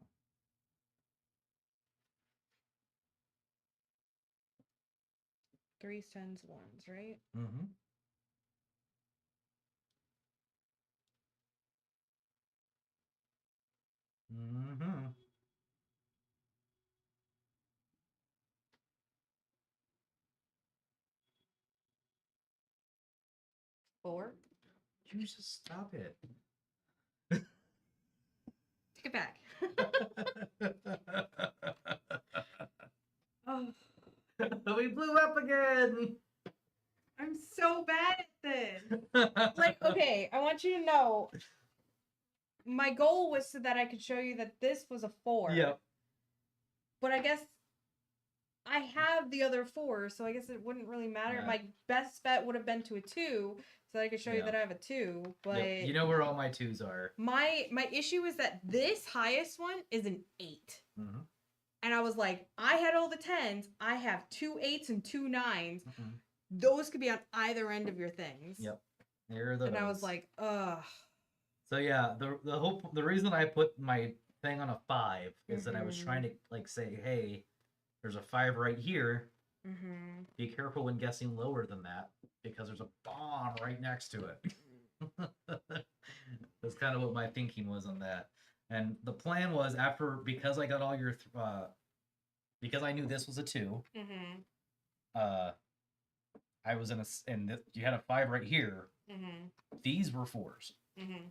Threes, tens, ones, right? Mm-hmm. Mm-hmm. Four. You just stop it. Take it back. Oh, We blew up again. I'm so bad at this. Like, okay, I want you to know my goal was so that I could show you that this was a four. Yep. But I guess I have the other four, so I guess it wouldn't really matter. Yeah. My best bet would have been to a two, so I could show you Yeah. that I have a two. But Yep. You know where all my twos are. my issue is that this highest one is an 8. Mm-hmm. And I was like, I had all the tens. I have 2 8s and 2 9s. Mm-hmm. Those could be on either end of your things. Yep. There are those. And I was like, ugh. So yeah, the reason I put my thing on a 5 is that I was trying to like say, hey, there's a 5 right here. Mm-hmm. Be careful when guessing lower than that because there's a bomb right next to it. That's kind of what my thinking was on that. And the plan was because I got all your because I knew this was a 2. Mm-hmm. I was you had a 5 right here. Mm-hmm. These were 4s. Mm-hmm.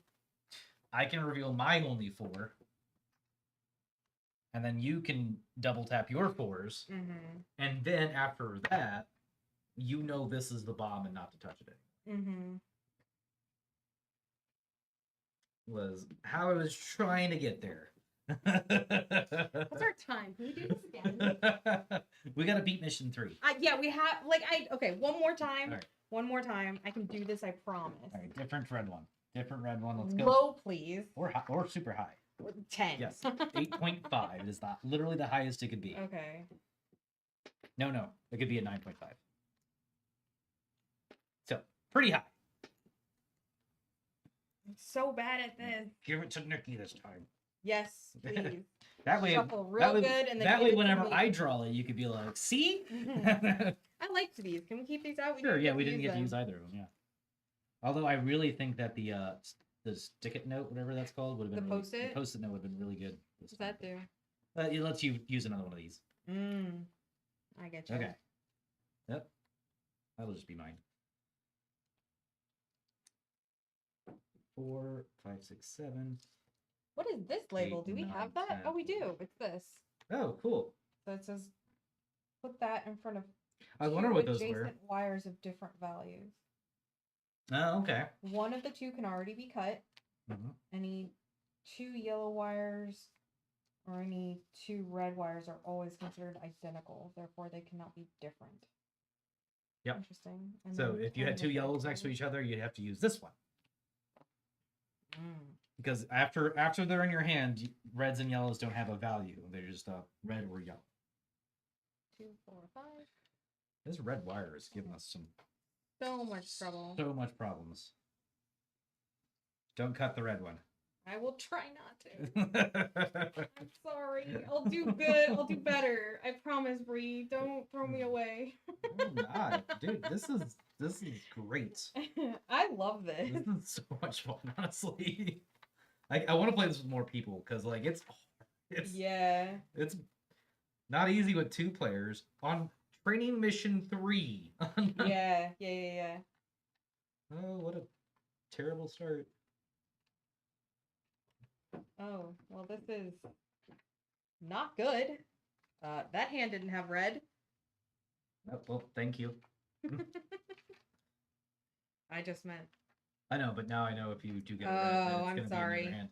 I can reveal my only 4. And then you can double tap your 4s. Mm-hmm. And then after that, you know this is the bomb and not to touch it anymore. Mm-hmm. Was how I was trying to get there. What's our time? Can we do this again? We gotta beat mission 3. Yeah, we have okay, one more time. All right. One more time. I can do this, I promise. All right, different red one. Different red one. Let's go. Low, please. Or super high. 10. Yes. 8.5 is literally the highest it could be. Okay. No. It could be a 9.5. So, pretty high. I'm so bad at this. Give it to Nikki this time. Yes, please. That way, Shuffle real good, and then that give way, it to whenever me. I draw it, you could be like, "See." I liked these. Can we keep these out? Sure. Yeah, we didn't get to use either of them. Yeah. Although I really think that the stick-it note, whatever that's called, would have been The really, post-it? the post-it note would have been really good. What does that do? It lets you use another one of these. I get you. Okay. Yep. That'll just be mine. 4, 5, 6, 7. What is this label? 8, Do we 9, have that? 10. Oh, we do. It's this. Oh, cool. So it says, put that in front of I was wondering what those adjacent were. wires of different values. Oh, okay. One of the two can already be cut. Mm-hmm. Any 2 yellow wires or any 2 red wires are always considered identical. Therefore, they cannot be different. Yep. Interesting. And So then if you had 2 one yellows next to each other, you'd have to use this one. Mm. Because after they're in your hand, reds and yellows don't have a value. They're just red or yellow. 2, 4, 5. This red wire is giving us So much trouble. so much problems. Don't cut the red one. I will try not to. I'm sorry. I'll do good. I'll do better. I promise, Bree. Don't throw me away. I'm not. Dude, this is great. I love this. This is so much fun, honestly. I want to play this with more people because like it's Yeah. it's not easy with 2 players on training mission 3. Yeah. Oh, what a terrible start. Oh, well, this is not good. That hand didn't have red. Oh, well, thank you. I just meant. I know, but now I know if you do get a red, Oh, then it's I'm gonna sorry. be in your hand.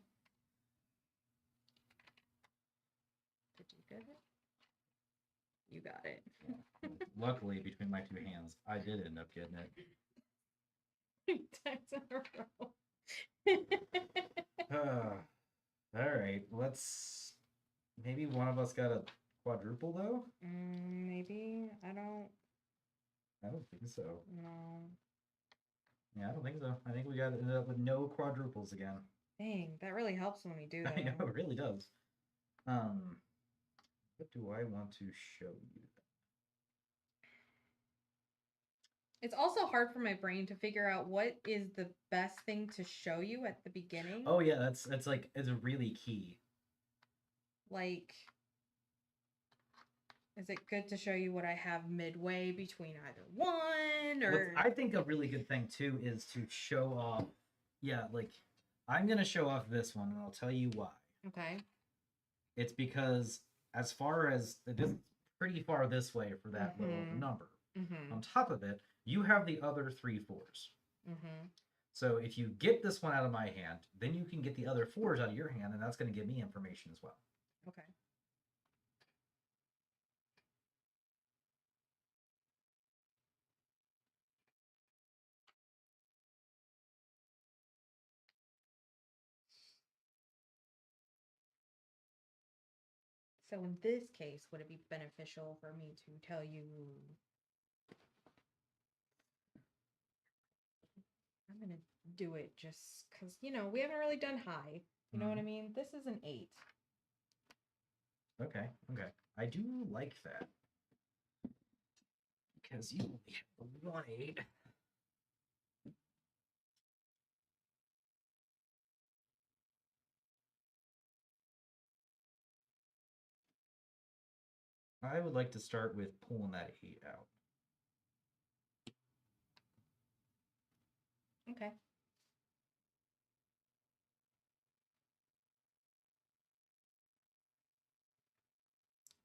Did you get it? You got it. Luckily, between my 2 hands, I did end up getting it. 3 times in a row. All right, let's. Maybe one of us got a quadruple though. Maybe. I don't think so. know. Yeah, I don't think so. I think we got ended up with no quadruples again. Dang, that really helps when we do that. I know, it really does. What do I want to show you? It's also hard for my brain to figure out what is the best thing to show you at the beginning. Oh yeah, that's like it's really key. Like, is it good to show you what I have midway between either one, or I think a really good thing too is to show off. Yeah, like I'm gonna show off this one, and I'll tell you why. okay? It's because as far as it is pretty far this way for that little Mhm. number. Mm-hmm. On top of it, you have the other 3 4s. Mm-hmm. So if you get this one out of my hand, then you can get the other 4s out of your hand, and that's going to give me information as well. Okay. So in this case, would it be beneficial for me to tell you? I'm gonna do it just because we haven't really done high. You know what I mean? This is an 8. Okay, okay. I do like that. Because you only have one 8. I would like to start with pulling that 8 out. Okay.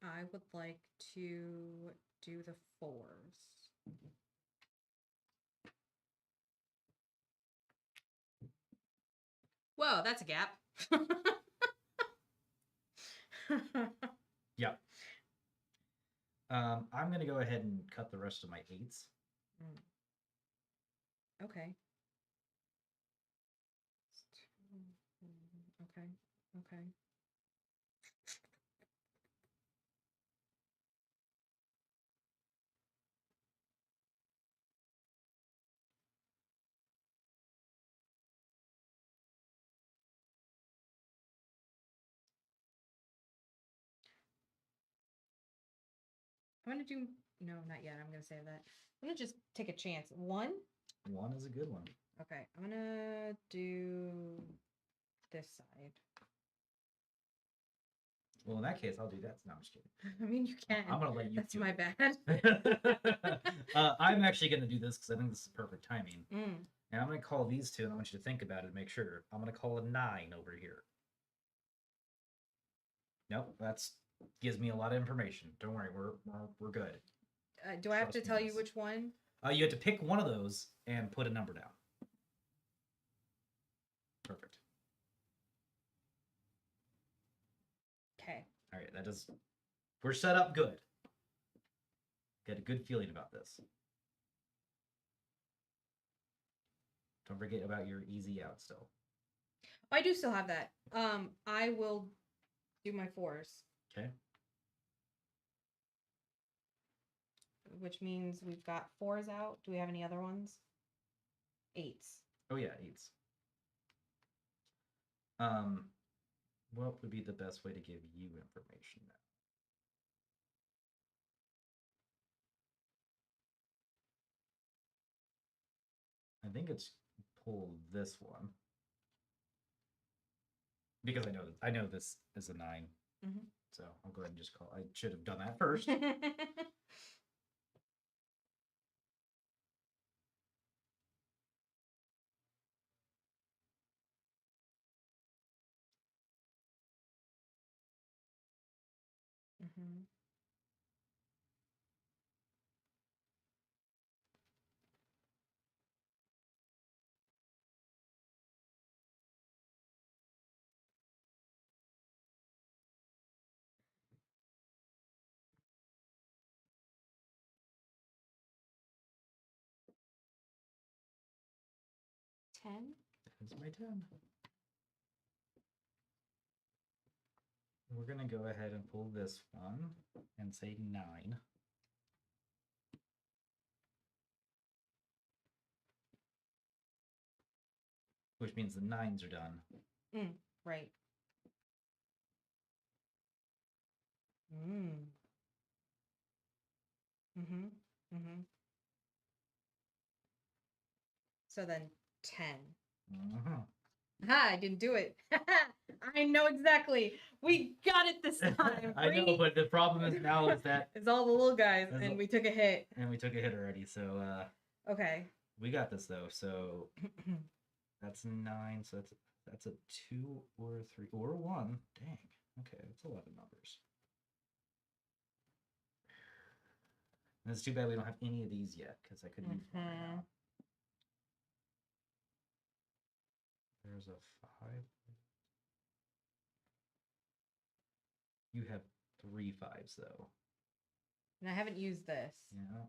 I would like to do the 4s. Whoa, that's a gap. Yeah. I'm going to go ahead and cut the rest of my 8s. Okay. Okay. Okay. I'm gonna do no, not yet. I'm gonna save that. I'm gonna just take a chance. 1. 1 is a good one. Okay, I'm gonna do this side. Well, in that case, I'll do that. No, I'm just kidding. I mean, you can. I'm gonna let you. That's do my it. bad. I'm actually gonna do this because I think this is perfect timing. Mm. And I'm gonna call these two, and I want you to think about it and make sure. I'm gonna call a 9 over here. Nope, that's gives me a lot of information. Don't worry, we're good. Do I have to Trust me tell on you this. which one? You have to pick one of those and put a number down. Perfect. Okay. All right, that does. We're set up good. Get a good feeling about this. Don't forget about your easy out still. I do still have that. I will do my 4s. Okay. Which means we've got 4s out. Do we have any other ones? 8s. Oh yeah, 8s. What would be the best way to give you information now? I think it's pull this one because I know this is a 9. Mm-hmm. So I'll go ahead and just call. I should have done that first. 10. That's my 10. We're gonna go ahead and pull this one and say 9. Which means the 9s are done. Right. Mm. Mm-hmm. Mm-hmm. So then 10. Mhm. Ha, I didn't do it. I know exactly. We got it this time. I know, but the problem is now is that it's all the little guys, It's and all- we took a hit. and we took a hit already, so Okay. we got this though. So that's 9. So that's a 2 or a 3 or a 1. Dang. Okay, that's a lot of numbers. And it's too bad we don't have any of these yet, because I could use one right now. There's a 5. You have 3 5s though. And I haven't used this. Yeah.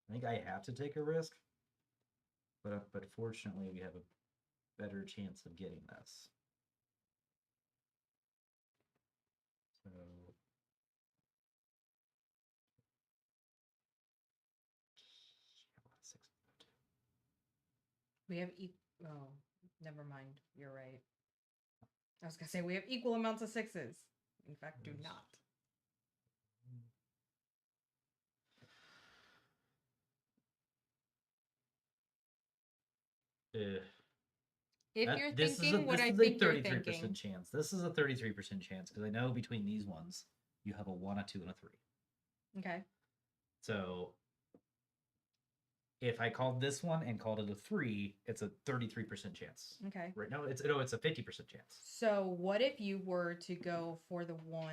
I think I have to take a risk, but fortunately we have a better chance of getting this. So We have oh, never mind. You're right. I was gonna say we have equal amounts of 6s. In fact, do not. If you're thinking what I think you're thinking. chance. This is a 33% chance because I know between these ones you have a 1, a 2, and a 3. Okay. So if I called this one and called it a 3, it's a 33% chance. Okay. Right? No, it's a 50% chance. So what if you were to go for the 1?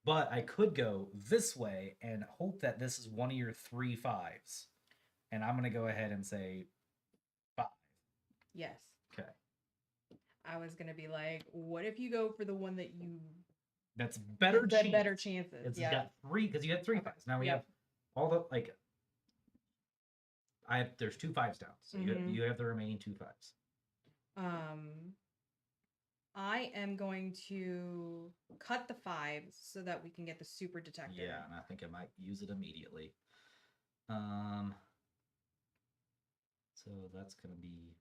But I could go this way and hope that this is one of your 3 5s. And I'm gonna go ahead and say 5. Yes. Okay. I was gonna be like, what if you go for the one that you That's better chance. better chances. It's got 3 because you had 3 5s. Now we have all the there's 2 5s down. So you have the remaining 2 5s. I am going to cut the 5s so that we can get the super detector. Yeah, and I think I might use it immediately. So that's gonna be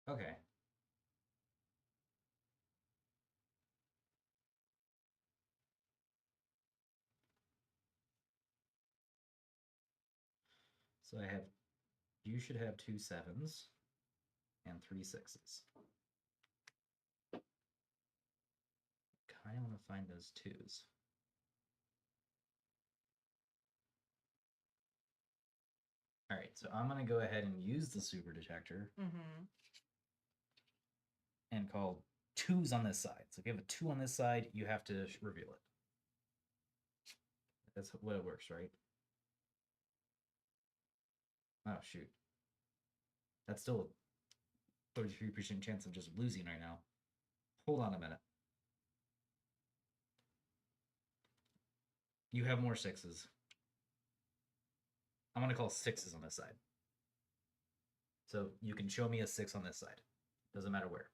okay. So you should have 2 7s and 3 6s. Kind of want to find those 2s. All right, so I'm going to go ahead and use the super detector and call 2s on this side. So if you have a 2 on this side, you have to reveal it. That's what it works, right? Oh, shoot. That's still a 33% chance of just losing right now. Hold on a minute. You have more 6s. I'm going to call 6s on this side. So you can show me a 6 on this side. Doesn't matter where.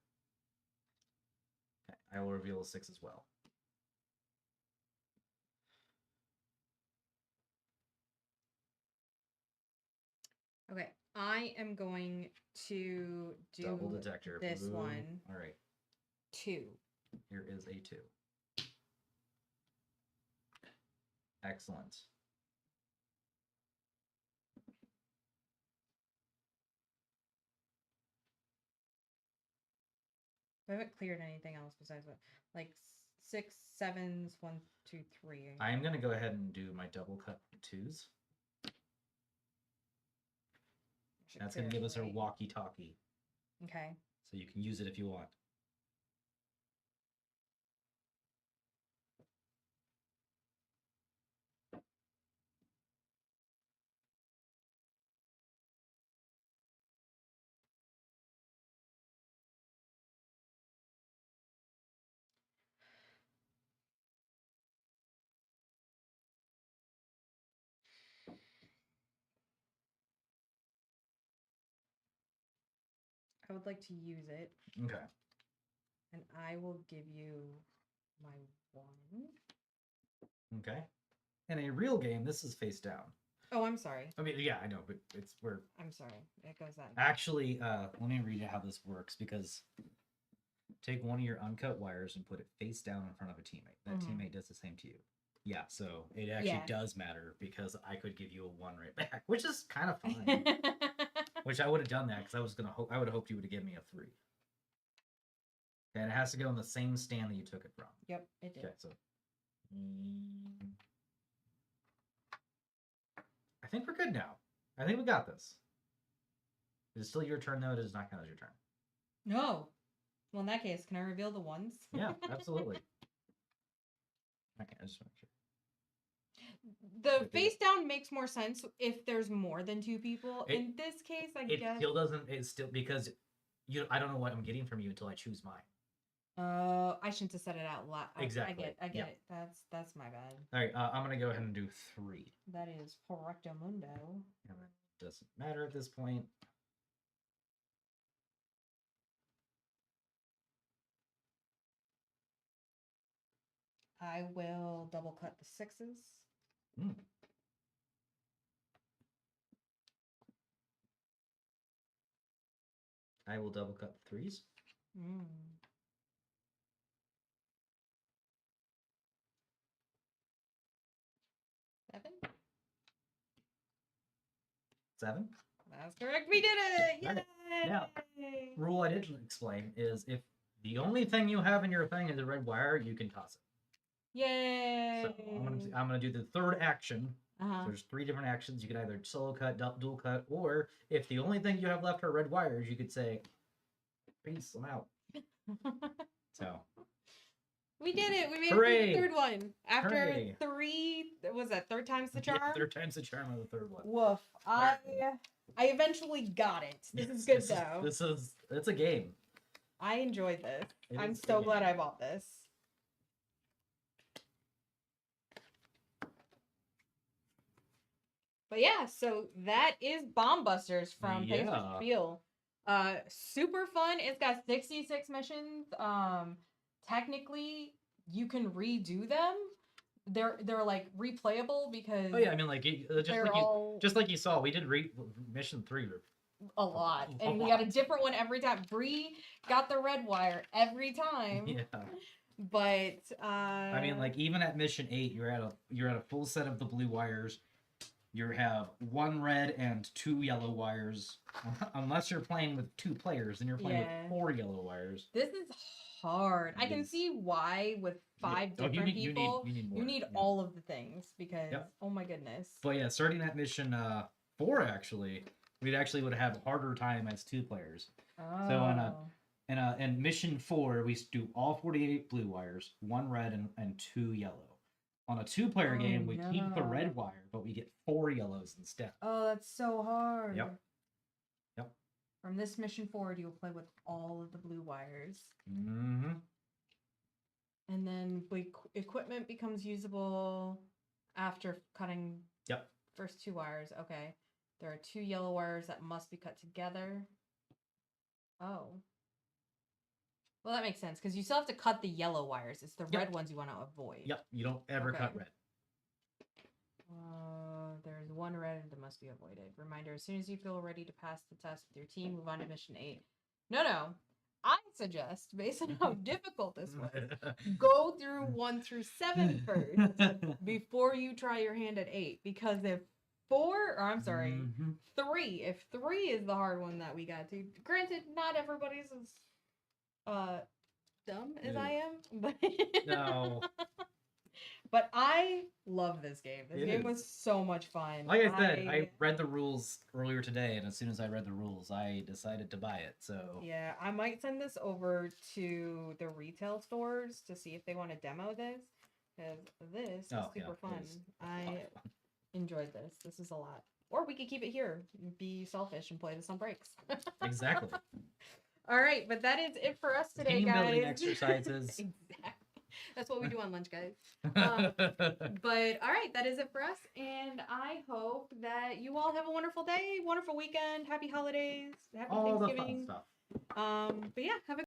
Okay, I will reveal a 6 as well. Okay, I am going to do double detector. this Boom. one. All right. 2. Here is a 2. Excellent. I haven't cleared anything else besides what, like 6 7s, 1 2 3. I'm gonna go ahead and do my double cut 2s. That's gonna give us our walkie-talkie. Okay. So you can use it if you want. I would like to use it. Okay. And I will give you my 1. Okay. In a real game, this is face down. Oh, I'm sorry. I mean, yeah, I know, but we're I'm sorry. It goes that. actually. Let me read you how this works because take one of your uncut wires and put it face down in front of a teammate. That teammate does the same to you. Yeah, so it actually does matter because I could give you a 1 right back, which is kind of fun. Which I would have done that because I was gonna. I would have hoped you would have given me a 3. And it has to go in the same stand that you took it from. Yep, it did. Okay, so I think we're good now. I think we got this. It is still your turn, though. It does not count as your turn. No. Well, in that case, can I reveal the 1s? Yeah, absolutely. Okay, I just want to make sure. The face down makes more sense if there's more than 2 people. In this case, I guess. It still doesn't. It's still because I don't know what I'm getting from you until I choose mine. I shouldn't have said it out loud. Exactly. I get it. That's my bad. All right, I'm gonna go ahead and do 3. That is correcto mundo. And it doesn't matter at this point. I will double cut the 6s. I will double cut the 3s. 7? 7. That's correct. We did it! Yay! Right. Now, rule I didn't explain is if the only thing you have in your thing is a red wire, you can toss it. Yay! So I'm gonna do the 3rd action. So Uh-huh. there's 3 different actions. You can either solo cut, dual cut, or if the only thing you have left are red wires, you could say, "Peace, I'm out." So we did it. We made Hooray! it through the 3rd one. After Hooray! 3, was that 3rd time's the charm? Yeah, 3rd time's the charm of the 3rd one. Woof. I eventually got it. This is good though. It's a game. I enjoyed this. It I'm is a so game. glad I bought this. But yeah, so that is Bomb Busters from Pace Yeah. Spiel. Super fun. It's got 66 missions. Technically, you can redo them. They're like replayable because Oh yeah, I mean like all just like you saw, we did mission 3. a lot, and we got a different one every time. Brie got the red wire every time. Yeah. But I mean, like even at mission 8, you're at a full set of the blue wires. You have 1 red and 2 yellow wires, unless you're playing with 2 players, then you're playing with 4 yellow wires. This is hard. I can see why with 5 different people you need all of the things because oh my goodness. But yeah, starting at mission 4 actually, we would have a harder time as 2 players. Oh. So in mission 4, we do all 48 blue wires, 1 red and 2 yellow. On a 2-player game, we keep the red wire, but we get 4 yellows instead. Oh, that's so hard. Yep. From this mission forward, you'll play with all of the blue wires. Mm-hmm. And then equipment becomes usable after cutting first 2 wires. Okay. There are 2 yellow wires that must be cut together. Oh. Well, that makes sense, because you still have to cut the yellow wires. It's the red ones you want to avoid. Yep, you don't ever cut red. There's 1 red that must be avoided. Reminder, as soon as you feel ready to pass the test with your team, move on to mission 8. No. I suggest, based on how difficult this was, go through 1 through 7 first before you try your hand at 8. Because if 3, if 3 is the hard one that we got to, granted, not everybody's as dumb as I am, but no. But I love this game. This game was so much fun. Like I said, I read the rules earlier today, and as soon as I read the rules, I decided to buy it. So yeah, I might send this over to the retail stores to see if they want to demo this, because this is super fun. I enjoyed this. This is a lot. Or we could keep it here, be selfish, and play this on breaks. Exactly. All right, but that is it for us today, Team guys. building exercises. Exactly. That's what we do on lunch, guys. But all right, that is it for us. And I hope that you all have a wonderful day, wonderful weekend, happy holidays, happy all Thanksgiving. the fun stuff. But yeah, have a